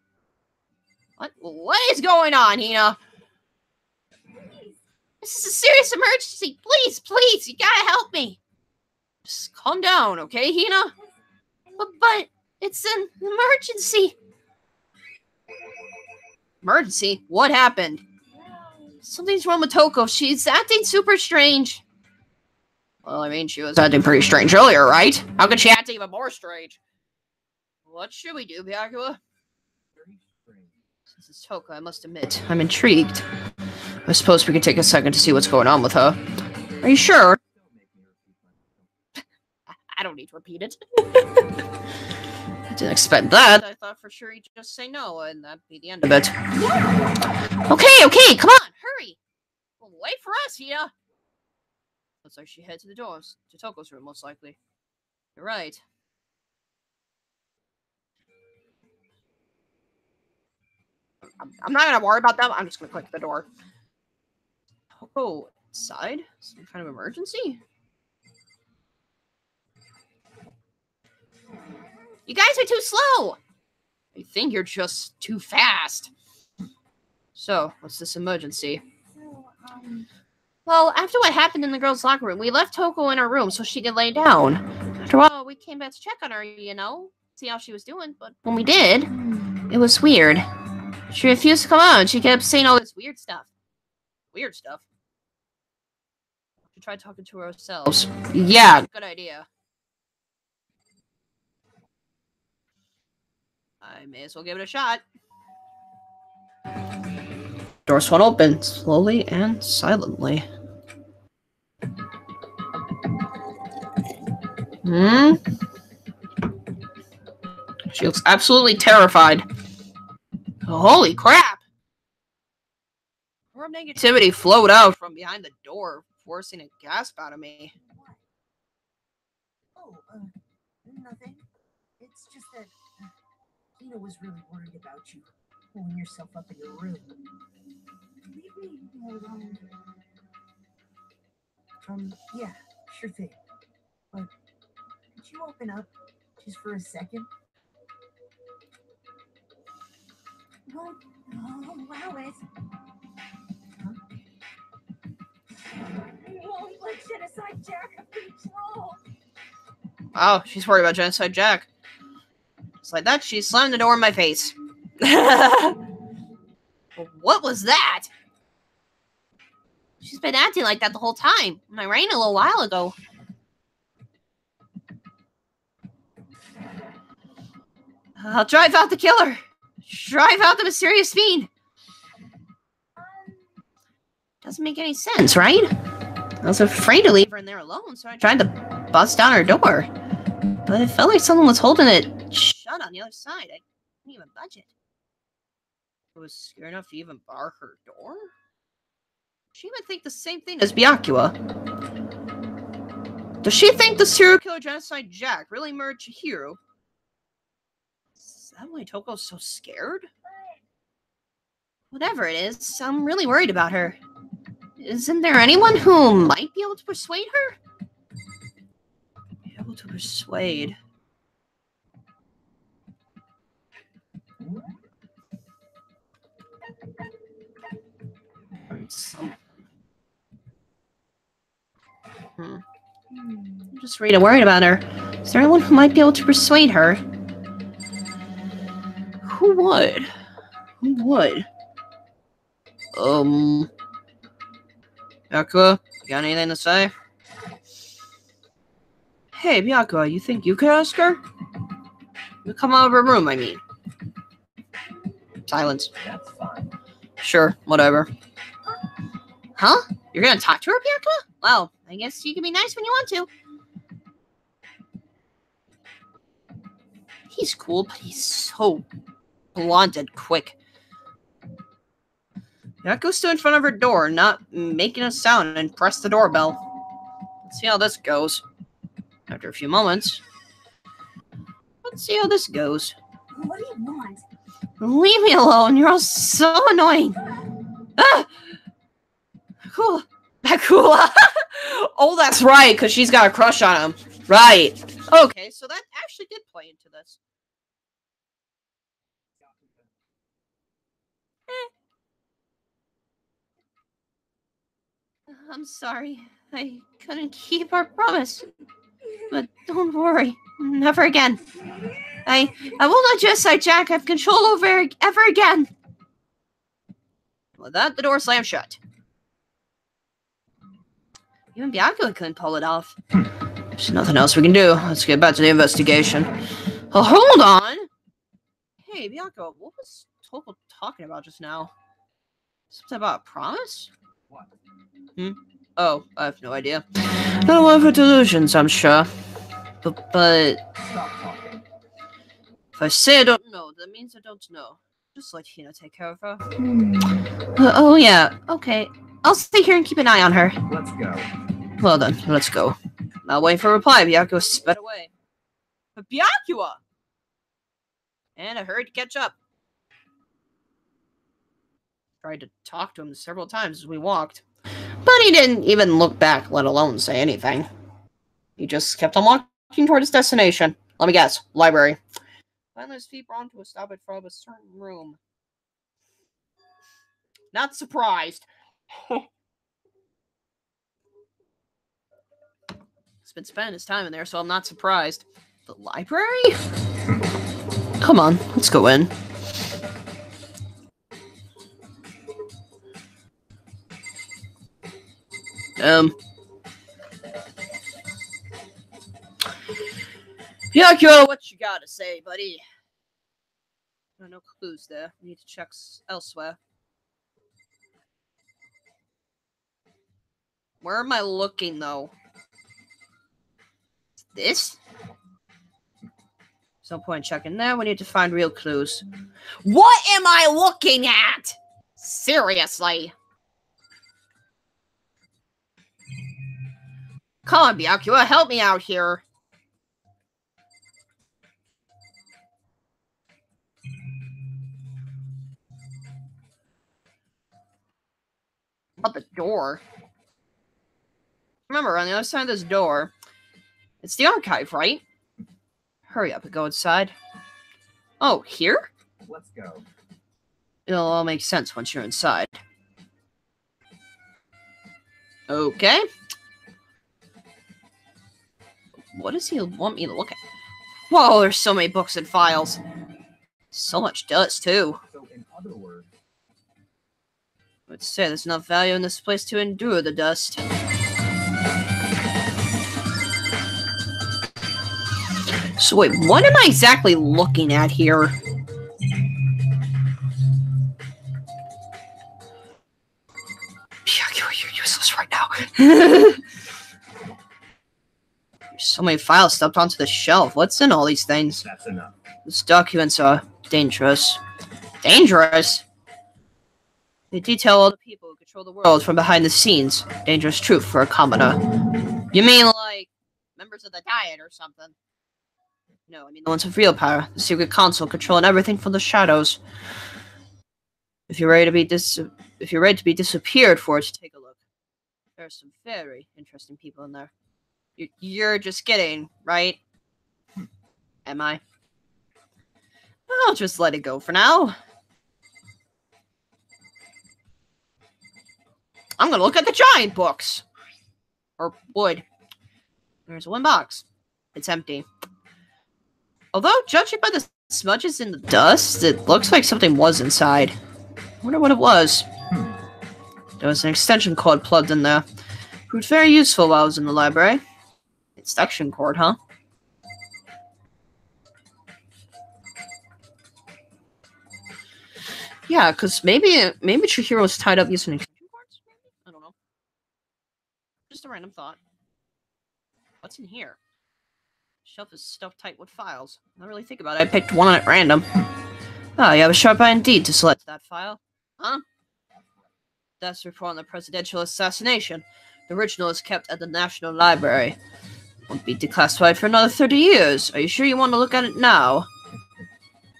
What is going on, Hina? This is a serious emergency. Please, please, you gotta help me. Just calm down, okay, Hina? But it's an emergency. Emergency? What happened? Something's wrong with Toko. She's acting super strange. Well, I mean, she was acting pretty strange earlier, right? How could she act even more strange? What should we do, Byakuya? Very strange. Since it's Toko, I must admit, I'm intrigued. I suppose we could take a second to see what's going on with her. Are you sure? Don't make me repeat myself. I don't need to repeat it. I didn't expect that. I thought for sure he'd just say no, and that'd be the end of it. Okay, come on, hurry. Well, wait for us, Hina. Looks like she headed to the doors, to Toko's room, most likely. You're right. I'm not gonna worry about them. I'm just gonna click the door. Toko inside? Some kind of emergency? You guys are too slow! I think you're just too fast. So, what's this emergency? So, Well, after what happened in the girls' locker room, we left Toko in her room so she could lay down. After a while, we came back to check on her, see how she was doing. But when we did, it was weird. She refused to come out, and she kept saying all this weird stuff. Weird stuff. We should try talking to her ourselves. Yeah, good idea. I may as well give it a shot. Door swung open, slowly and silently. She looks absolutely terrified. Holy crap! More negativity flowed out from behind the door, forcing a gasp out of me. Oh, nothing. It's just that Tina was really worried about you pulling yourself up in your room. leave me alone. Yeah, sure thing. But could you open up just for a second? Won't allow it. Huh? Won't let Genocide Jack have control. Oh, she's worried about Genocide Jack. Just like that, she slammed the door in my face. What was that? she's been acting like that the whole time. And I ran a little while ago. I'll drive out the killer. Drive out the mysterious fiend. Doesn't make any sense, right? I was afraid to leave her in there alone, so I tried to bust down her door. But it felt like someone was holding it shut on the other side. I couldn't even budge it. I was scared enough to even bar her door? She would think the same thing as Byakuya. Does she think the serial killer Genocide Jack really murdered Chihiro? Is that why Toko's so scared? Whatever it is, I'm really worried about her. Isn't there anyone who might be able to persuade her? Be able to persuade. I'm just really worried about her. Is there anyone who might be able to persuade her? Who would? Who would? Byakuya, got anything to say? Hey, Byakuya, you think you could ask her? You come out of her room, I mean. Silence. That's fine. Sure, whatever. Huh? You're gonna talk to her, Byakuya? Well, I guess you can be nice when you want to. He's cool, but he's so blunt and quick. Byakuya stood in front of her door, not making a sound, and pressed the doorbell. Let's see how this goes. After a few moments, let's see how this goes. What do you want? Leave me alone. You're all so annoying. Ah! Cool. Byakuya. Oh, that's right, because she's got a crush on him. Right. Okay, so that actually did play into this. I'm sorry. I couldn't keep our promise. But don't worry. Never again. I will not Genocide Jack have control over ever again. With that, the door slammed shut. Even Byakuya couldn't pull it off. There's nothing else we can do. Let's get back to the investigation. Oh, hold on! Hey, Byakuya, what was Toko talking about just now? Something about a promise? What? Oh, I have no idea. Not one for delusions, I'm sure. But Stop talking. if I say I don't know, that means I don't know. Just let Hina take care of her. Oh, yeah. Okay. I'll stay here and keep an eye on her. Let's go. Well then, let's go. Not waiting for a reply, Byakuya sped away. But Byakuya! And I hurried to catch up. Tried to talk to him several times as we walked. But he didn't even look back, let alone say anything. He just kept on walking toward his destination. Let me guess. Library. Finally, his feet brought him to a stop in front of a certain room. Not surprised. He's been spending his time in there, so I'm not surprised. The library? Come on, let's go in. Yakio, what you gotta say, buddy? No clues there. We need to check elsewhere. Where am I looking, though? This? There's no point in checking there. We need to find real clues. What am I looking at? Seriously. Come on, Byakuya, help me out here. Out the door. Remember, on the other side of this door, it's the archive, right? Hurry up and go inside. Oh, here? Let's go. It'll all make sense once you're inside. Okay. What does he want me to look at? Whoa, there's so many books and files. So much dust, too. So, in other words, Let's say there's enough value in this place to endure the dust. So wait, what am I exactly looking at here? You're useless right now. There's so many files stuffed onto the shelf. What's in all these things? that's enough. These documents are dangerous. Dangerous? They detail all the people who control the world from behind the scenes. Dangerous truth for a commoner. You mean like members of the Diet or something? No, I mean the ones with real power. The secret council controlling everything from the shadows. If you're ready to be disappeared for it, take a look. There are some very interesting people in there. You're just kidding, right? Am I? I'll just let it go for now. I'm gonna look at the giant books. Or wood. There's one box. It's empty. Although, judging by the smudges in the dust, it looks like something was inside. I wonder what it was. There was an extension cord plugged in there. Proved very useful while I was in the library. Extension cord, huh? Yeah, because maybe Chihiro was tied up using extension cords? I don't know. Just a random thought. What's in here? Shelf is stuffed tight with files. I don't really think about it. I picked one at random. Ah, you have a sharp eye indeed to select that file. Huh? That's the report on the presidential assassination. The original is kept at the National Library. Won't be declassified for another 30 years. Are you sure you want to look at it now?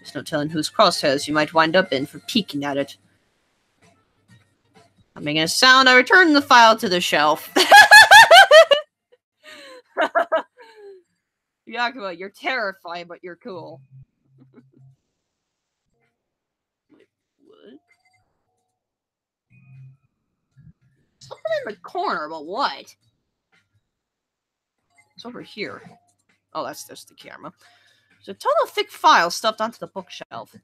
There's no telling whose crosshairs you might wind up in for peeking at it. I'm making a sound. I return the file to the shelf. Yakuza, you're terrifying, but you're cool. Wait, what? Something in the corner, but what? It's over here. Oh, that's just the camera. There's a ton of thick files stuffed onto the bookshelf.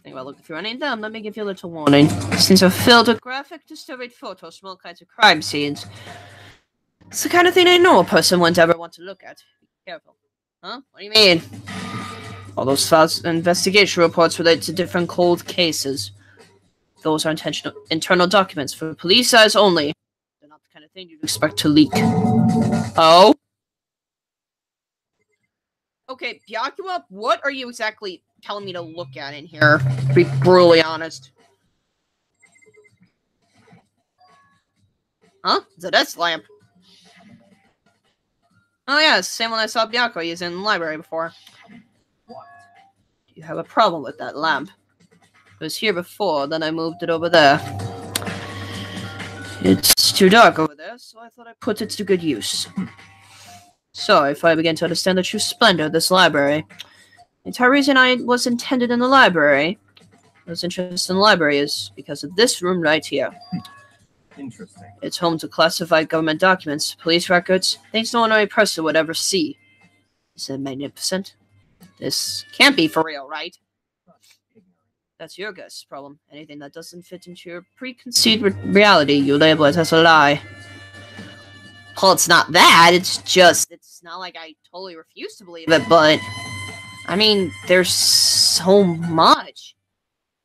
Think about looking through any of them. Let me give you a little warning. These are filled with graphic, disturbing photos from all kinds of crime scenes. It's the kind of thing a normal person wouldn't ever want to look at. Be careful. Huh? What do you mean? All those files investigation reports relate to different cold cases. Those are internal documents for police eyes only. They're not the kind of thing you'd expect to leak. Oh? Okay, Byakuya, what are you exactly telling me to look at in here? To be brutally honest. Huh? It's a desk lamp. Oh yeah, it's the same one I saw Byakuya use in the library before. What? You have a problem with that lamp. It was here before, then I moved it over there. It's too dark over there, so I thought I'd put it to good use. So, if I begin to understand the true splendor of this library, the entire reason I was intended in the library, I was interested in the library, is because of this room right here. Interesting. It's home to classified government documents, police records, things no ordinary person would ever see. Isn't it magnificent? This can't be for real, right? That's your guess' problem. Anything that doesn't fit into your preconceived reality, you label it as a lie. Well, it's not that. It's not like I totally refuse to believe it, but I mean, there's so much.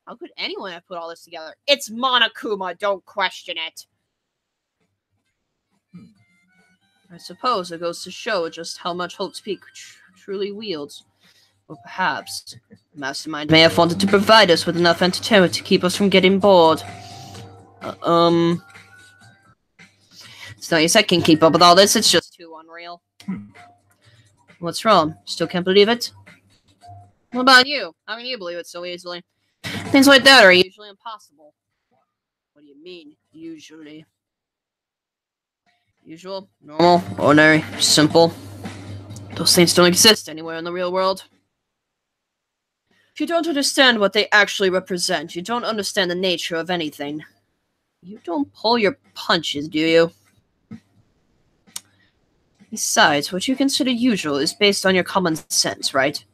How could anyone have put all this together? It's Monokuma, don't question it. I suppose it goes to show just how much Hope's Peak truly wields. Or perhaps the mastermind may have wanted to provide us with enough entertainment to keep us from getting bored. It's not use I can keep up with all this, it's just too unreal. What's wrong? Still can't believe it? What about you? How can you believe it so easily? Things like that are usually impossible. What do you mean, usually? Usual, normal, ordinary, simple. Those things don't exist anywhere in the real world. If you don't understand what they actually represent, you don't understand the nature of anything. You don't pull your punches, do you? Besides, what you consider usual is based on your common sense, right?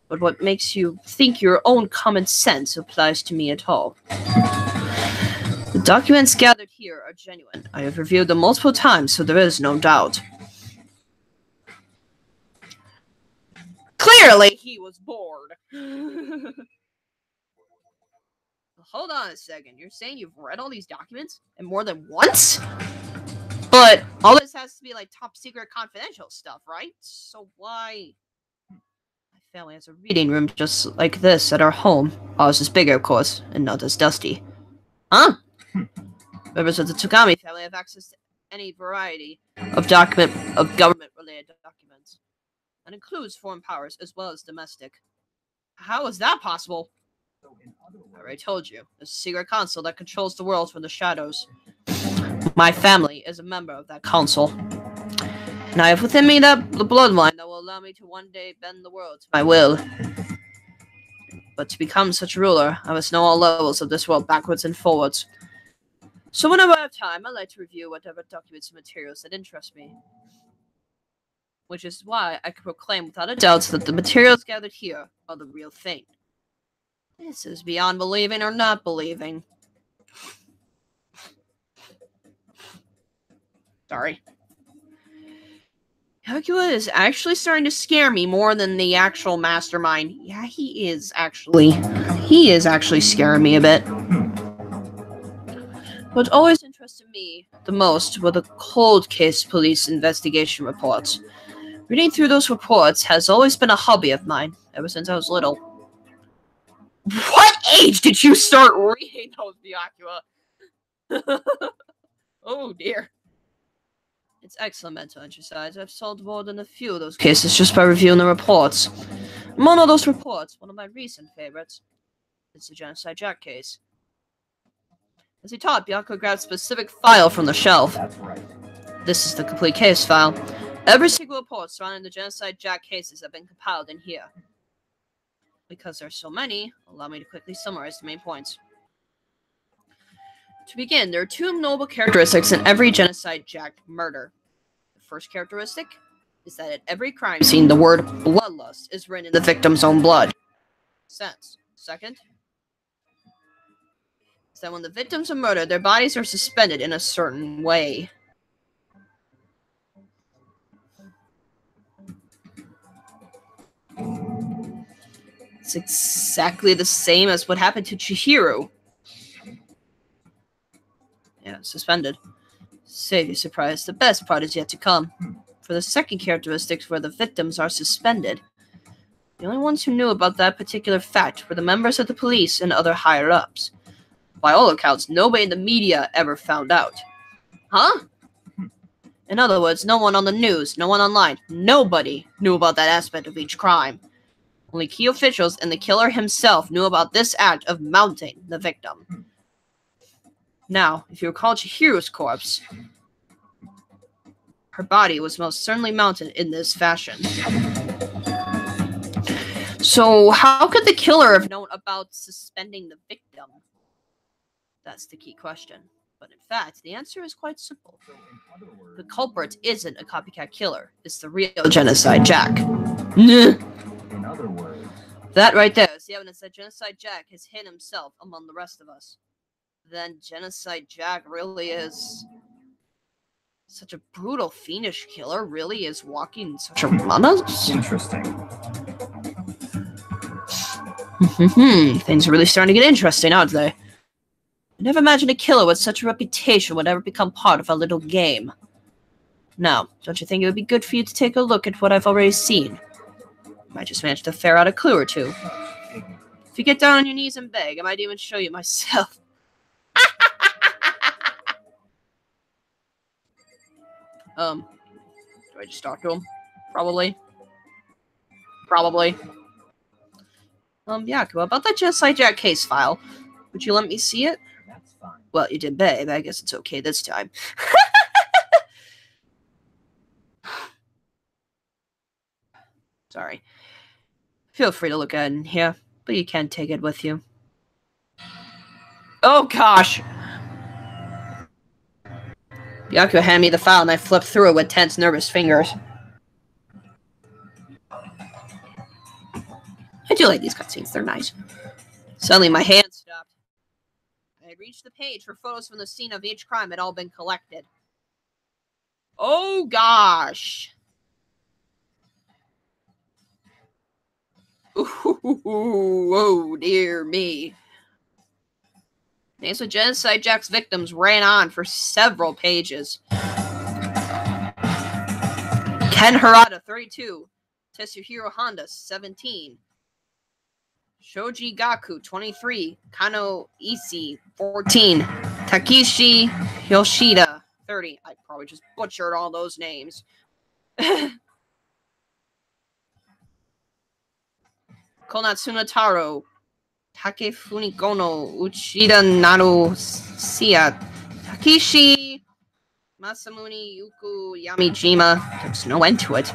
But what makes you think your own common sense applies to me at all? The documents gathered here are genuine. I have reviewed them multiple times, so there is no doubt. Clearly, he was bored. Hold on a second. You're saying you've read all these documents? And more than once? But all this has to be like top secret confidential stuff, right? So why? My family has a reading room just like this at our home. Ours is bigger, of course, and not as dusty. Huh? Members of the Tsugami family have access to any variety of government-related documents. That includes foreign powers as well as domestic. How is that possible? I already told you. There's a secret council that controls the world from the shadows. My family is a member of that council. And I have within me the bloodline that will allow me to one day bend the world to my will. But to become such a ruler, I must know all levels of this world backwards and forwards. So whenever I have time, I like to review whatever documents and materials that interest me. Which is why I can proclaim without a doubt that the materials gathered here are the real thing. This is beyond believing or not believing. Sorry. Hyakua is actually starting to scare me more than the actual mastermind. Yeah, he is actually scaring me a bit. What always interested me the most were the cold case police investigation reports. Reading through those reports has always been a hobby of mine, ever since I was little. What age did you start reading those, Hyakua? Oh dear. It's excellent mental exercise. I've solved more than a few of those cases just by reviewing the reports. Among all those reports, one of my recent favorites is the Genocide Jack case. As he taught, Bianco grabbed a specific file from the shelf. That's right. This is the complete case file. Every single report surrounding the Genocide Jack cases have been compiled in here. Because there are so many, allow me to quickly summarize the main points. To begin, there are two noble characteristics in every Genocide Jack murder. The first characteristic is that at every crime scene, the word bloodlust is written in the victim's own blood. Sense. Second is that when the victims are murdered, their bodies are suspended in a certain way. It's exactly the same as what happened to Chihiro. Yeah, suspended. Save you surprise, the best part is yet to come. For the second characteristic, where the victims are suspended, the only ones who knew about that particular fact were the members of the police and other higher-ups. By all accounts, nobody in the media ever found out. Huh? In other words, no one on the news, no one online, nobody knew about that aspect of each crime. Only key officials and the killer himself knew about this act of mounting the victim. Now, if you recall Chihiro's corpse, Her body was most certainly mounted in this fashion. So, how could the killer have known about suspending the victim? That's the key question. But in fact, the answer is quite simple. The culprit isn't a copycat killer. It's the real Genocide Jack. In other words, That right there is the evidence that Genocide Jack has hid himself among the rest of us. Then Genocide Jack really is such a brutal, fiendish killer, really is walking such among us? interesting. Things are really starting to get interesting, aren't they? I never imagined a killer with such a reputation would ever become part of our little game. Now, don't you think it would be good for you to take a look at what I've already seen? Might just manage to ferret out a clue or two. If you get down on your knees and beg, I might even show you myself. Do I just talk to him? Probably. Yeah, about that Genocide Jack case file. Would you let me see it? That's fine. Well, you did beg. I guess it's okay this time. Sorry. Feel free to look at it in here, but you can't take it with you. Oh, gosh! Byakuya handed me the file and I flipped through it with tense, nervous fingers. I do like these cutscenes, they're nice. Suddenly my hand stopped. I had reached the page where photos from the scene of each crime had all been collected. Oh gosh! Ooh, oh dear me. Names of Genocide Jack's victims ran on for several pages. Ken Harada, 32. Tetsuhiro Honda, 17. Shoji Gaku, 23. Kano Isi, 14. Takeshi Yoshida, 30. I probably just butchered all those names. Konatsuna Taro, Takefumi Gono, Uchida Naru Sia, Takeshi Masamune Yuku Yamijima. There's no end to it.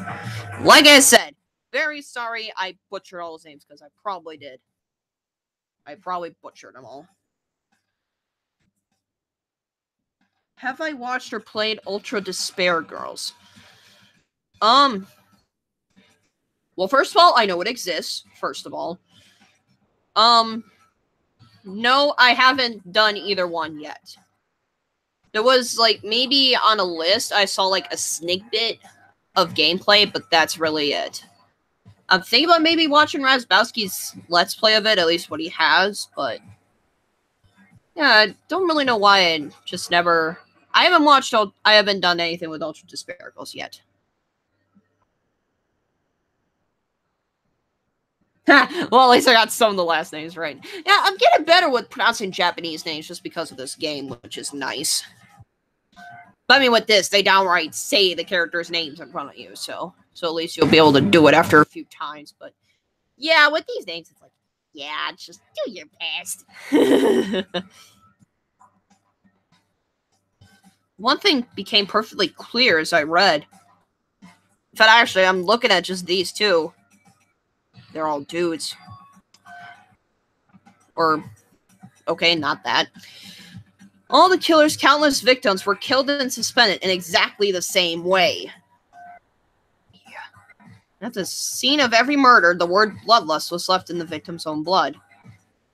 Like I said, very sorry I butchered all those names because I probably did. I probably butchered them all. Have I watched or played Ultra Despair Girls? Well, first of all, I know it exists, first of all. No, I haven't done either one yet. There was, like, maybe on a list, I saw, like, a sneak bit of gameplay, but that's really it. I'm thinking about maybe watching Razbowski's Let's Play of it, at least what he has, but... yeah, I don't really know why I just never... I haven't done anything with Ultra Despair Girls yet. Well, at least I got some of the last names right. Yeah, I'm getting better with pronouncing Japanese names just because of this game, which is nice. But I mean, with this, they downright say the characters' names in front of you, so at least you'll be able to do it after a few times. But yeah, with these names, it's like, yeah, just do your best. One thing became perfectly clear as I read. In fact, actually, I'm looking at just these two. They're all dudes. Or, okay, not that. All the killer's countless victims were killed and suspended in exactly the same way. Yeah. At the scene of every murder, the word bloodlust was left in the victim's own blood.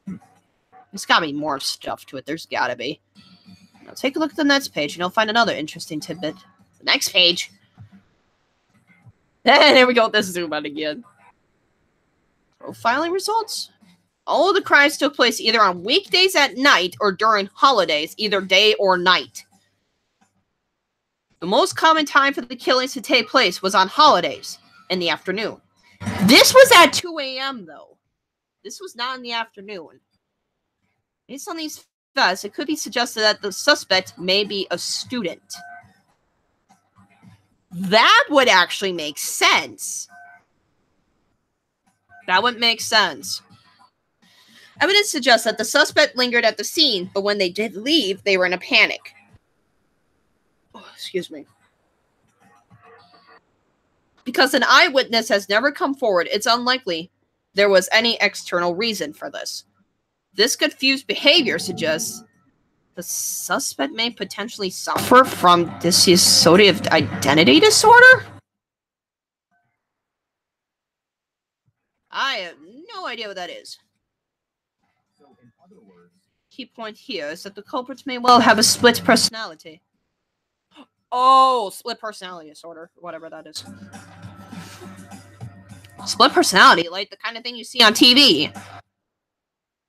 There's gotta be more stuff to it. There's gotta be. Now take a look at the next page and you'll find another interesting tidbit. The next page. And here we go with this zoom out again. Profiling results? All of the crimes took place either on weekdays at night or during holidays, either day or night. The most common time for the killings to take place was on holidays in the afternoon. This was at 2 a.m. though. This was not in the afternoon. Based on these facts, it could be suggested that the suspect may be a student. That would actually make sense. That would make sense. Evidence suggests that the suspect lingered at the scene, but when they did leave, they were in a panic. Oh, excuse me. Because an eyewitness has never come forward, it's unlikely there was any external reason for this. This confused behavior suggests the suspect may potentially suffer from dissociative identity disorder? I have no idea what that is. So, in other words, Key point here is that the culprits may well have a split personality. Oh, split personality disorder, whatever that is. Split personality, like the kind of thing you see on TV.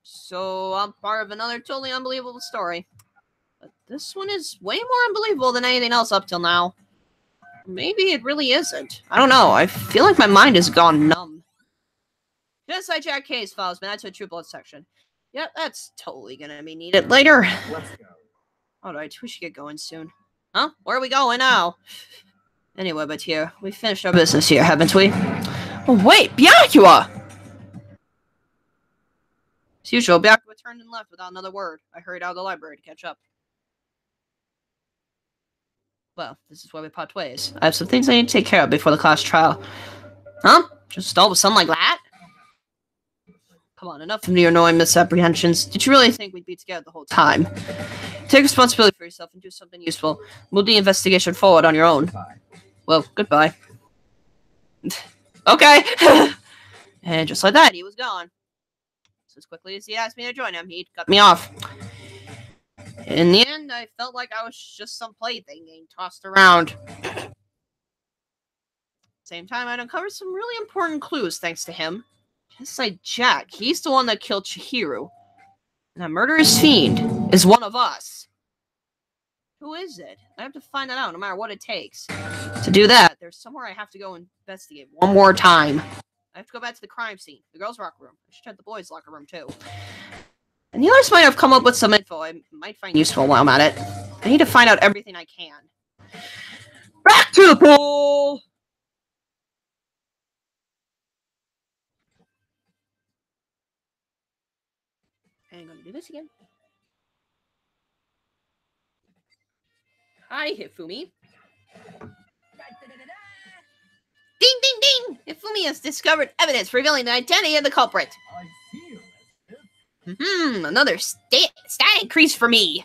So I'm part of another totally unbelievable story. But this one is way more unbelievable than anything else up till now. Maybe it really isn't. I don't know. I feel like my mind has gone numb. Just like Jack case files, man. That's a True Blood section. Yep, that's totally gonna be needed later. let's go. Alright, we should get going soon. Huh? Where are we going now? Anyway, but here, we finished our business here, haven't we? Oh, wait, Byakuya! As usual, Byakuya turned and left without another word. I hurried out of the library to catch up. Well, this is where we part ways. I have some things I need to take care of before the class trial. Huh? Just all of a sudden like that? Come on, enough of your annoying misapprehensions. Did you really think we'd be together the whole time? Take responsibility for yourself and do something useful. Move the investigation forward on your own. Bye. Well, goodbye. Okay. And just like that, he was gone. So as quickly as he asked me to join him, he'd cut me off. In the end, I felt like I was just some plaything getting tossed around. Same time, I'd uncovered some really important clues thanks to him. Just like Jack, he's the one that killed Chihiro. And that murderous fiend is one of us. Who is it? I have to find that out no matter what it takes. To do that, there's somewhere I have to go investigate one more time. I have to go back to the crime scene, the girls' locker room. I should check the boys' locker room too. And the others might have come up with some info I might find useful while I'm at it. I need to find out everything I can. Back to the pool! I'm gonna do this again. Hi, Hifumi. Ding, ding, ding! Hifumi has discovered evidence revealing the identity of the culprit. I feel as if Another stat increase for me.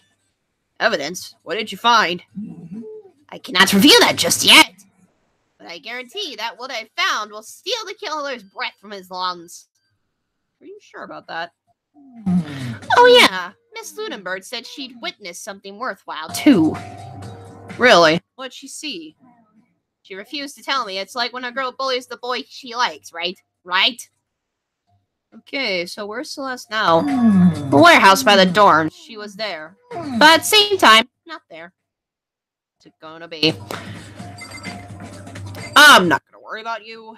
Evidence? What did you find? I cannot reveal that just yet. But I guarantee that what I found will steal the killer's breath from his lungs. Are you sure about that? Oh yeah, Miss Ludenberg said she'd witnessed something worthwhile too. Really? What'd she see? She refused to tell me. It's like when a girl bullies the boy she likes, right? Right? Okay, so where's Celeste now? The warehouse by the dorm. She was there. But at the same time, not there. What's it gonna be? I'm not gonna worry about you.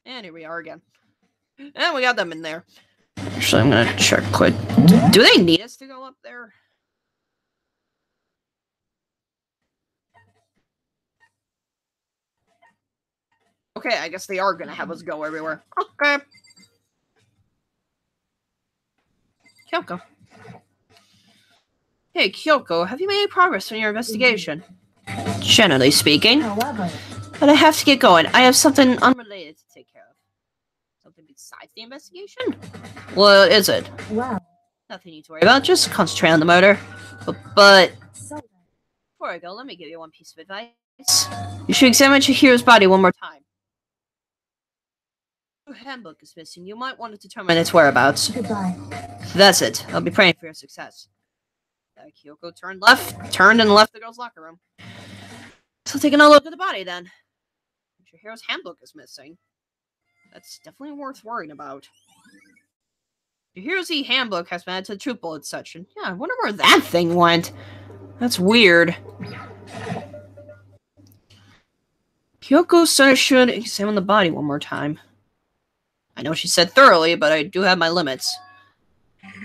And here we are again. And we got them in there. Actually, I'm gonna check quick. Do they need us to go up there? Okay, I guess they are gonna have us go everywhere. Okay. Kyoko. Hey, Kyoko, have you made any progress in your investigation? Generally speaking. However, But I have to get going. I have something unrelated to take care of. Something besides the investigation? What is it? well, Nothing you need to worry about. Just concentrate on the murder. But so then, before I go, let me give you one piece of advice. You should examine Chihiro's body one more time. Your handbook is missing. You might want to determine its whereabouts. goodbye. That's it. I'll be praying for your success. Kyoko turned and left the girls' locker room. So taking a look at the body then. Chihiro's handbook is missing. That's definitely worth worrying about. Chihiro's handbook has been added to the True Blood section. Yeah, I wonder where that thing went. That's weird. Kyoko said I should examine the body one more time. I know she said thoroughly, but I do have my limits.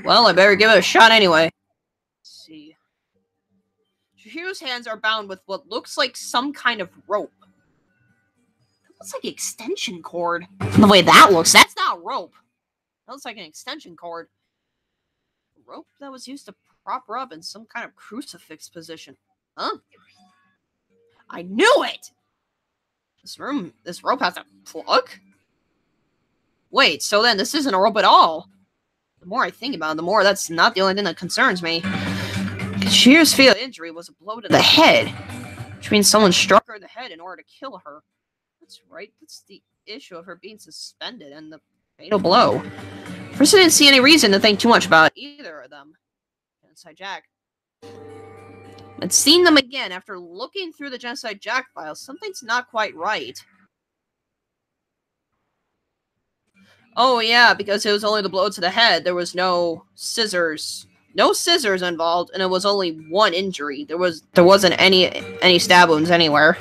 Well, I better give it a shot anyway. Let's see. Chihiro's hands are bound with what looks like some kind of rope. It looks like an extension cord. From the way that looks, that's not rope. That looks like an extension cord. A rope that was used to prop her up in some kind of crucifix position. Huh? I knew it! This rope has a plug? Wait, so then this isn't a rope at all. The more I think about it, the more that's not the only thing that concerns me. Shear's fatal injury was a blow to the head, which means someone struck her in the head in order to kill her. That's right, that's the issue of her being suspended and the fatal blow. First, I didn't see any reason to think too much about either of them. Genocide Jack. But seeing them again after looking through the Genocide Jack files, something's not quite right. Oh yeah, because it was only the blow to the head. There was no scissors. No scissors involved, and it was only one injury. There wasn't any stab wounds anywhere.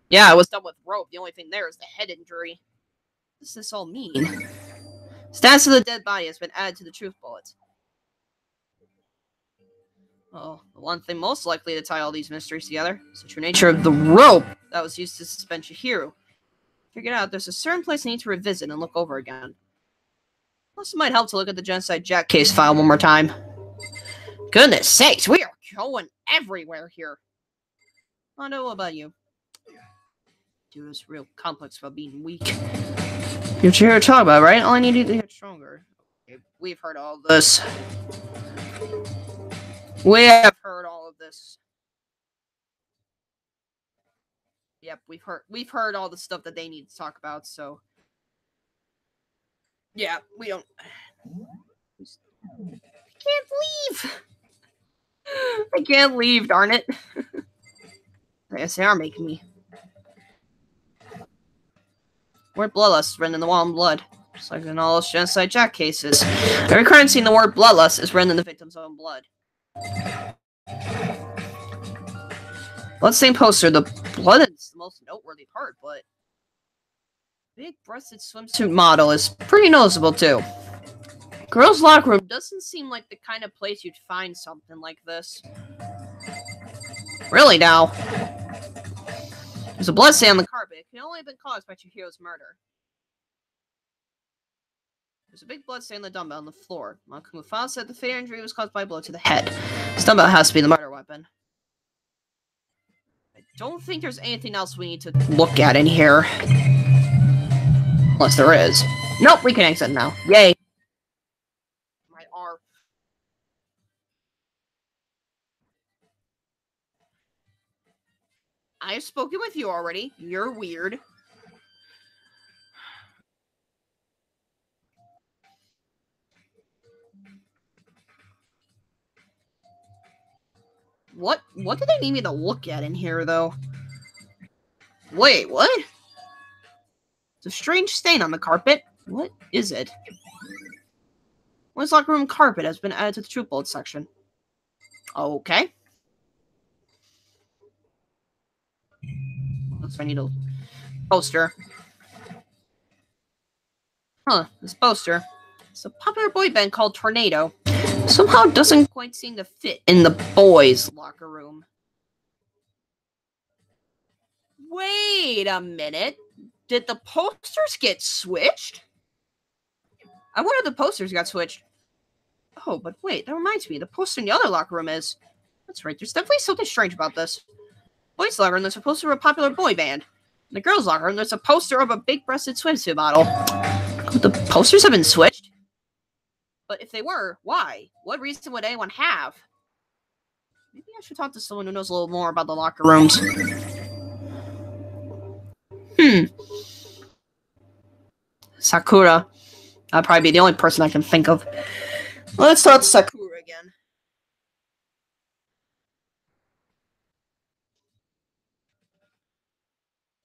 Yeah, it was done with rope. The only thing there is the head injury. What does this all mean? Status of the dead body has been added to the truth bullet. Well, the one thing most likely to tie all these mysteries together is the true nature of the rope that was used to suspend Chihiro. Figured out there's a certain place I need to revisit and look over again. Plus, it might help to look at the Genocide Jack case file one more time. Goodness sakes, we are going everywhere here. I know about you. Dude, it's real complex about being weak. You're here to talk about, right? All I need to get stronger. Okay, we've heard all of this. We have heard all of this. Yep, we've heard all the stuff that they need to talk about, so yeah, we don't. I can't leave. I can't leave, darn it. I guess they are making me. Word bloodlust is written in the wall in blood, just like in all those Genocide Jack cases. Every currency in the word bloodlust is written in the victim's own blood. Bloodstained poster. The blood is the most noteworthy part, but big-breasted swimsuit model is pretty noticeable too. Girls' locker room doesn't seem like the kind of place you'd find something like this. Really now? There's a bloodstain on the carpet. It can only have been caused by Chihiro's murder. There's a big bloodstain on the dumbbell on the floor. Mufasa said the fatal injury was caused by a blow to the head. This dumbbell has to be the murder weapon. I don't think there's anything else we need to look at in here. Unless there is. Nope, we can exit now. Yay. My arm. I've spoken with you already. You're weird. What do they need me to look at in here, though? Wait, what? It's a strange stain on the carpet. What is it? Women's locker room carpet has been added to the truth bullet section. Okay. Looks like I need a poster. Huh, this poster. It's a popular boy band called Tornado. Somehow doesn't quite seem to fit in the boys' locker room. Wait a minute. Did the posters get switched? I wonder if the posters got switched. Oh, but wait, that reminds me. The poster in the other locker room is... That's right, there's definitely something strange about this. Boys' locker room, there's a poster of a popular boy band. In the girls' locker room, there's a poster of a big-breasted swimsuit model. Could the posters have been switched? But if they were, why? What reason would anyone have? Maybe I should talk to someone who knows a little more about the locker rooms. Sakura. That'd probably be the only person I can think of. Well, let's talk to Sakura again.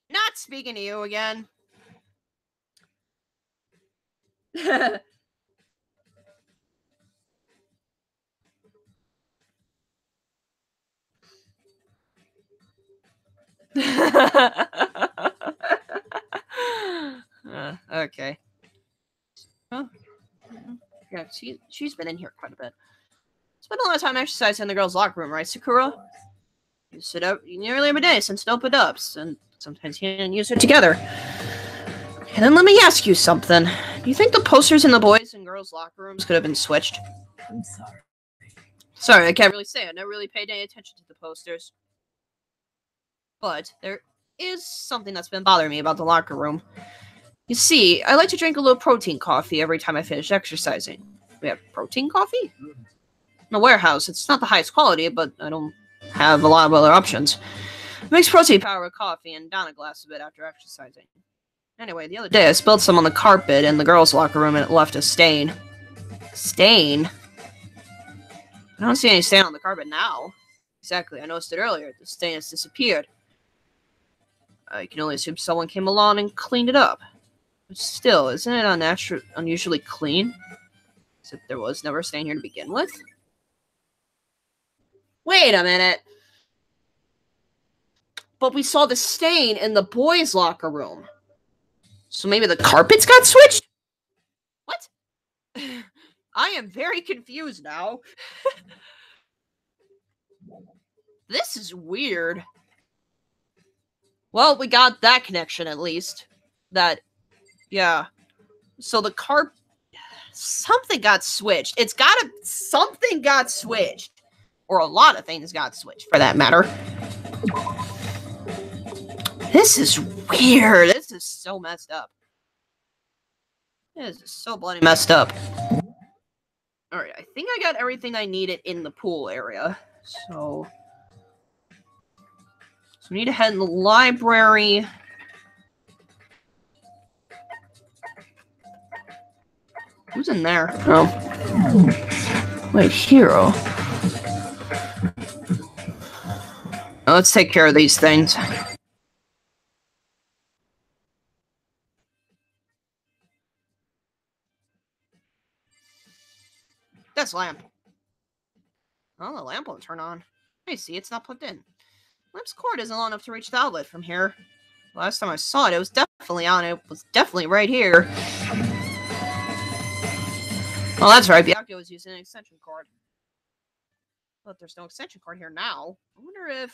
Not speaking to you again. Okay. Oh. Yeah, she's been in here quite a bit. Spent a lot of time exercising in the girls' locker room, right, Sakura? You sit up nearly every day since it opened up, and sometimes you and use it together. And then let me ask you something. Do you think the posters in the boys' and girls' locker rooms could have been switched? I'm sorry. Sorry, I can't really say. I never really paid any attention to the posters. But there is something that's been bothering me about the locker room. You see, I like to drink a little protein coffee every time I finish exercising. We have protein coffee? In the warehouse, it's not the highest quality, but I don't have a lot of other options. It makes protein powder with coffee and down a glass of it after exercising. Anyway, the other day I spilled some on the carpet in the girls' locker room and it left a stain. Stain? I don't see any stain on the carpet now. Exactly, I noticed it earlier. The stain has disappeared. I can only assume someone came along and cleaned it up. But still, isn't it unusually clean? As if there was never a stain here to begin with? Wait a minute. But we saw the stain in the boys' locker room. So maybe the carpets got switched? What? I am very confused now. This is weird. Well, we got that connection at least. Yeah. So the something got switched. Something got switched. Or a lot of things got switched, for that matter. This is weird. This is so messed up. This is so bloody messed up. Alright, I think I got everything I needed in the pool area. So we need to head in the library. Who's in there? Oh. Wait, Hero. Now let's take care of these things. That's lamp. Oh, the lamp won't turn on. I see, it's not plugged in. Lamp's cord isn't long enough to reach the outlet from here. Last time I saw it, it was definitely on. It was definitely right here. Well, that's right. Byakuya was using an extension cord. But there's no extension cord here now. I wonder if...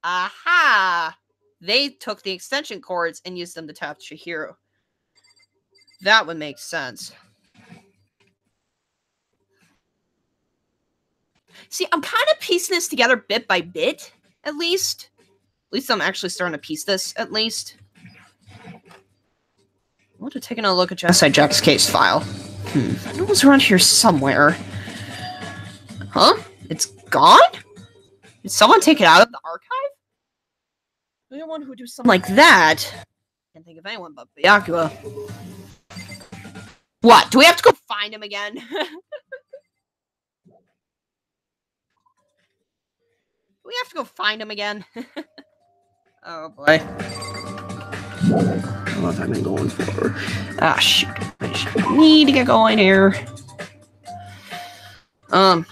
Aha! They took the extension cords and used them to tap Chihiro. That would make sense. See, I'm kind of piecing this together bit by bit, at least. At least I'm actually starting to piece this, at least. I want to take a look at Genocide Jack's case file. I know it was around here somewhere. Huh? It's gone? Did someone take it out of the archive? Anyone who would do something like that? Can't think of anyone but Byakuya. What? Do we have to go find him again? We have to go find him again. Oh boy. What have I been going for? Ah, shoot. I need to get going here. Okay.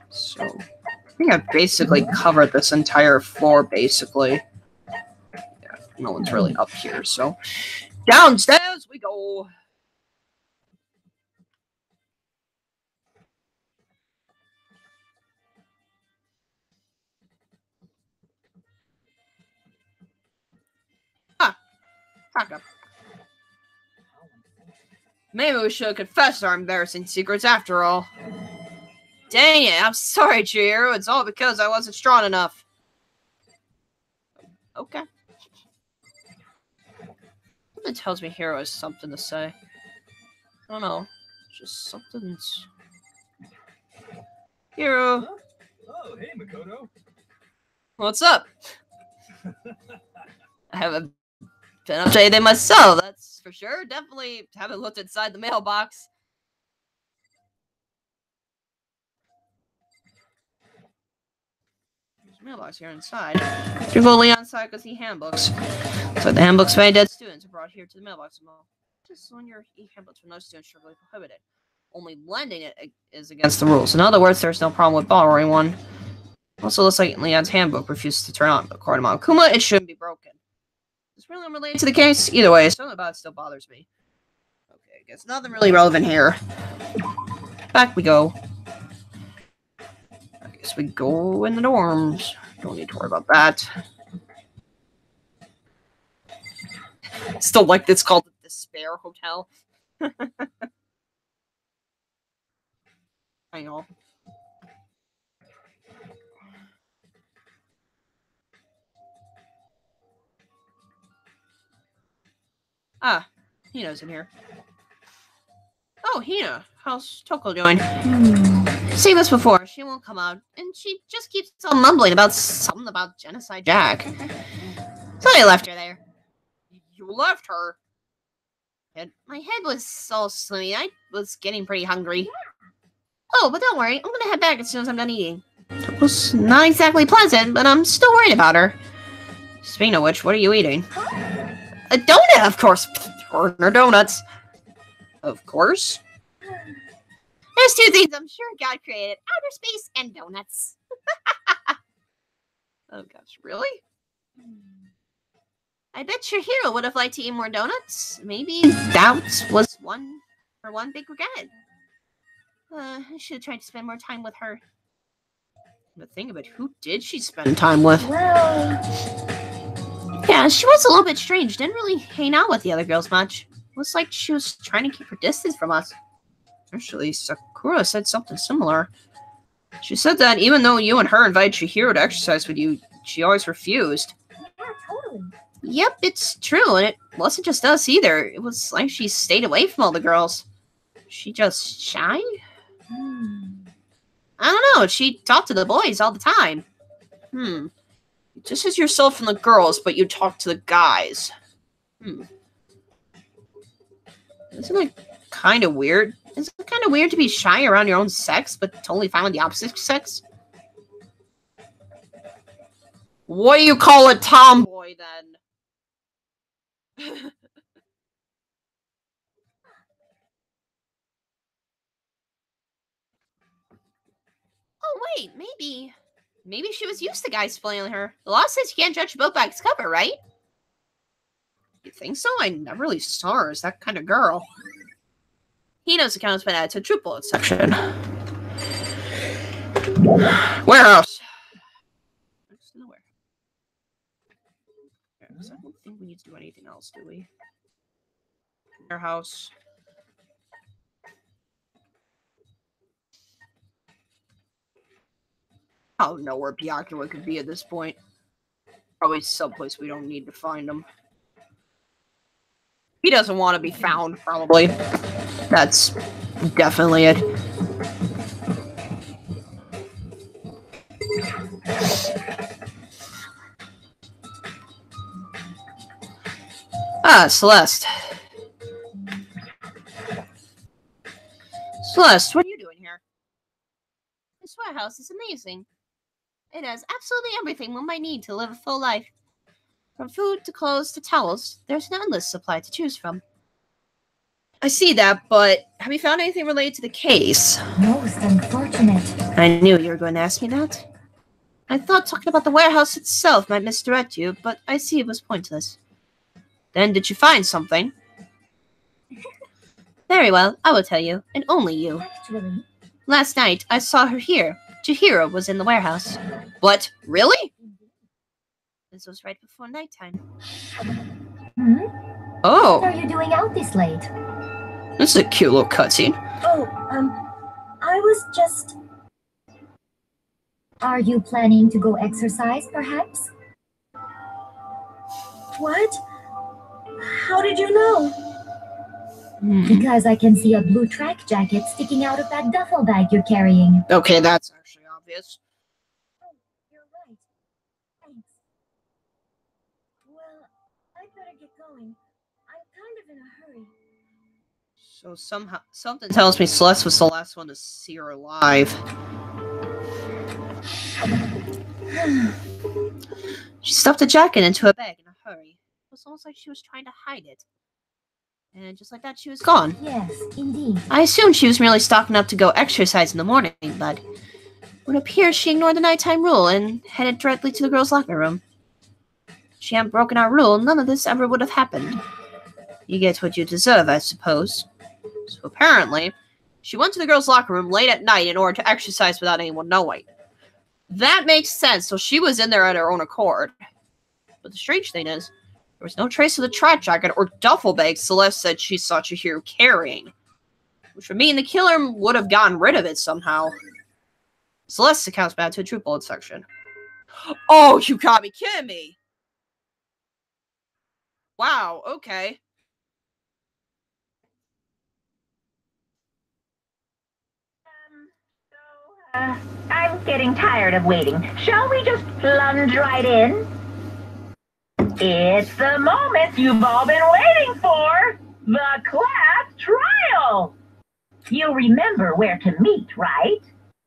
So, I think I've basically covered this entire floor, basically. Yeah, no one's really up here, so. Downstairs we go! Taka. Maybe we should confess our embarrassing secrets after all. Dang it, I'm sorry, Chihiro. It's all because I wasn't strong enough. Okay. Something tells me Hiro has something to say. I don't know. Just something's... Hiro! Huh? Oh, hey, Makoto. What's up? I haven't been up to anything myself, that's for sure. Definitely haven't looked inside the mailbox. There's a mailbox here inside. You go only outside because handbooks. So the handbooks of any dead students are brought here to the mailbox. Just on your e-handbooks from those students strictly prohibited. Only lending it is against the rules. In other words, there's no problem with borrowing one. Also looks like Leon's handbook refused to turn on. According to Monokuma, it shouldn't be broken. Is really unrelated to the case? Either way, something about it still bothers me. Okay, I guess nothing really relevant here. Back we go. I guess we go in the dorms. Don't need to worry about that. Still like it's called the Despair Hotel. I know. Hina's in here. Oh, Hina. How's Toko doing? Seen this before. She won't come out. And she just keeps on mumbling about something about Genocide Jack. So I left her there. You left her? And my head was so slimmy. I was getting pretty hungry. Oh, but don't worry. I'm gonna head back as soon as I'm done eating. It was not exactly pleasant, but I'm still worried about her. Speaking of which, what are you eating? A donut, of course. Her donuts. Of course. There's two things I'm sure God created: outer space and donuts. Oh gosh, really? I bet your hero would have liked to eat more donuts. Maybe that was one big regret. I should have tried to spend more time with her. But think of it, who did she spend time with? Yeah, she was a little bit strange. Didn't really hang out with the other girls much. Looks like she was trying to keep her distance from us. Actually, Sakura said something similar. She said that even though you and her invited Chihiro to exercise with you, she always refused. Yeah, totally. Yep, it's true, and it wasn't just us either. It was like she stayed away from all the girls. She just shy? I don't know. She talked to the boys all the time. You distance yourself from the girls, but you talk to the guys. Isn't it kind of weird? Isn't it kind of weird to be shy around your own sex, but totally fine with the opposite sex? What do you call a tomboy, then? Oh, wait, maybe she was used to guys spoiling her. The law says you can't judge a book by its cover, right? You think so? I never really saw her as that kind of girl. Hina's account has been added to the True Bullet section. Warehouse. Next to the warehouse. I don't think we need to do anything else, do we? Warehouse. I don't know where Byakuya could be at this point. Probably someplace we don't need to find him. He doesn't want to be found, probably. That's definitely it. Ah, Celeste. Celeste, what are you doing here? This warehouse is amazing. It has absolutely everything one might need to live a full life. From food to clothes to towels, there's an endless supply to choose from. I see that, but have you found anything related to the case? Most unfortunate. I knew you were going to ask me that. I thought talking about the warehouse itself might misdirect you, but I see it was pointless. Then did you find something? Very well, I will tell you, and only you. Actually, Last night, I saw her here. Chihiro was in the warehouse. What? Really? This was right before nighttime. what Oh, are you doing out this late? this is a cute little cutscene. Oh, I was just... Are you planning to go exercise, perhaps? What? How did you know? Because I can see a blue track jacket sticking out of that duffel bag you're carrying. Okay, that's actually obvious. Oh, you're right. Thanks. Well, I'd better get going. I'm kind of in a hurry. So somehow something tells me Celeste was the last one to see her alive. She stuffed the jacket into a bag in a hurry. It was almost like she was trying to hide it. And just like that, she was gone. Yes, indeed. I assumed she was merely stocking up to go exercise in the morning, but it appears she ignored the nighttime rule and headed directly to the girls' locker room. If she hadn't broken our rule, none of this ever would have happened. You get what you deserve, I suppose. So apparently, she went to the girls' locker room late at night in order to exercise without anyone knowing. That makes sense, so she was in there at her own accord. But the strange thing is, there was no trace of the track jacket or duffel bag Celeste said she saw Chihiro carrying. Which would mean the killer would have gotten rid of it somehow. Celeste's account's back to the True Bullet section. Oh, you gotta be kidding me! Wow, okay. I'm getting tired of waiting. Shall we just plunge right in? It's the moment you've all been waiting for! The class trial! You remember where to meet, right?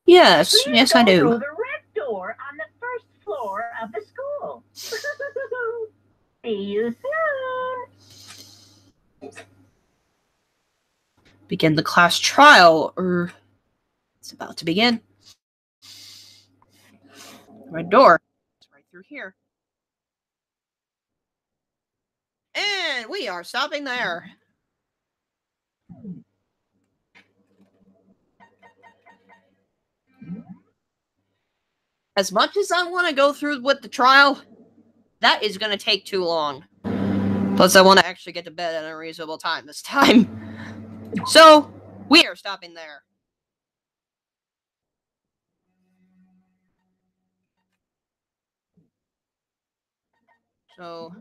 Yes, Please yes, go I do. through the red door on the first floor of the school. See you soon! Begin the class trial, or it's about to begin. Red door. It's right through here. And we are stopping there. As much as I want to go through with the trial, that is going to take too long. Plus, I want to actually get to bed at a reasonable time this time. So, we are stopping there. So,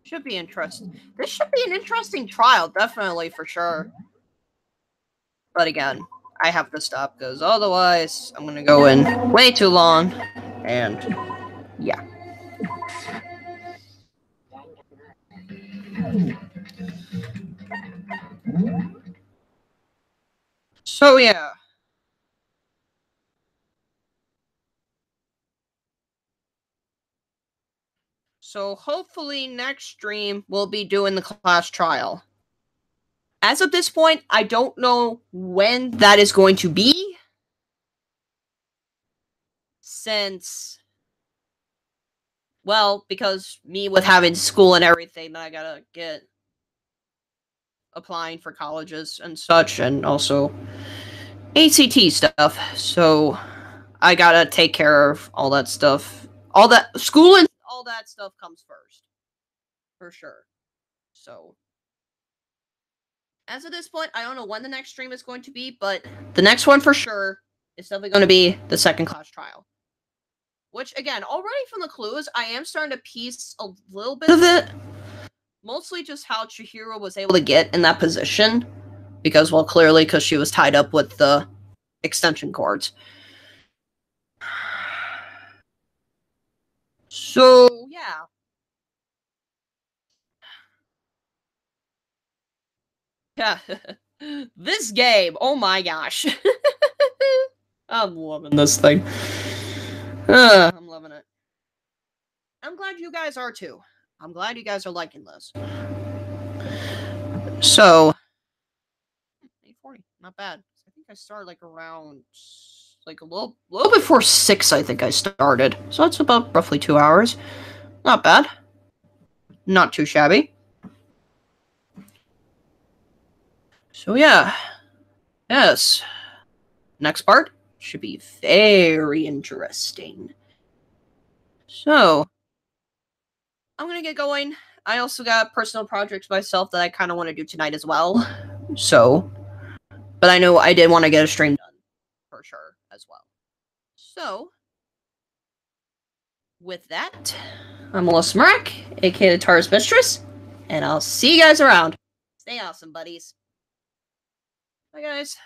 should be interesting. This should be an interesting trial, definitely, for sure. But again, I have to stop, because otherwise, I'm going to go in way too long. And, yeah. So, yeah. So, hopefully, next stream, we'll be doing the class trial. As of this point, I don't know when that is going to be. Since, well, because me with having school and everything, I gotta get applying for colleges and such, and also ACT stuff. So I gotta take care of all that stuff. All that school and all that stuff comes first, for sure. So as of this point, I don't know when the next stream is going to be, but the next one for sure is definitely going to be the second class trial. Which, again, already from the clues, I am starting to piece a little bit of it. Mostly just how Chihiro was able to get in that position. Because, well, clearly, because she was tied up with the extension cords. So, yeah. Yeah. This game, oh my gosh. I'm loving this thing. I'm loving it. I'm glad you guys are too. I'm glad you guys are liking this. So, 8:40, not bad. I think I started like around, like a little before 6. I think I started. So that's about roughly 2 hours. Not bad. Not too shabby. So yeah, yes. Next part should be very interesting. So, I'm gonna get going. I also got personal projects myself that I kind of want to do tonight as well. So, but I know I did want to get a stream done for sure as well. So, with that, I'm Melissa Marak, aka the Tara's Mistress, and I'll see you guys around. Stay awesome, buddies. Bye, guys.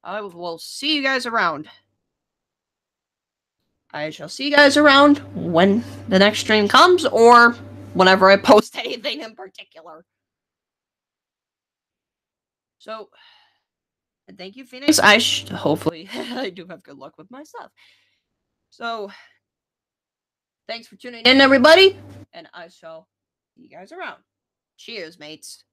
I will see you guys around. I shall see you guys around when the next stream comes, or whenever I post anything in particular. So, thank you, Phoenix. Hopefully, I do have good luck with my stuff. So, thanks for tuning in, everybody, and I shall see you guys around. Cheers, mates.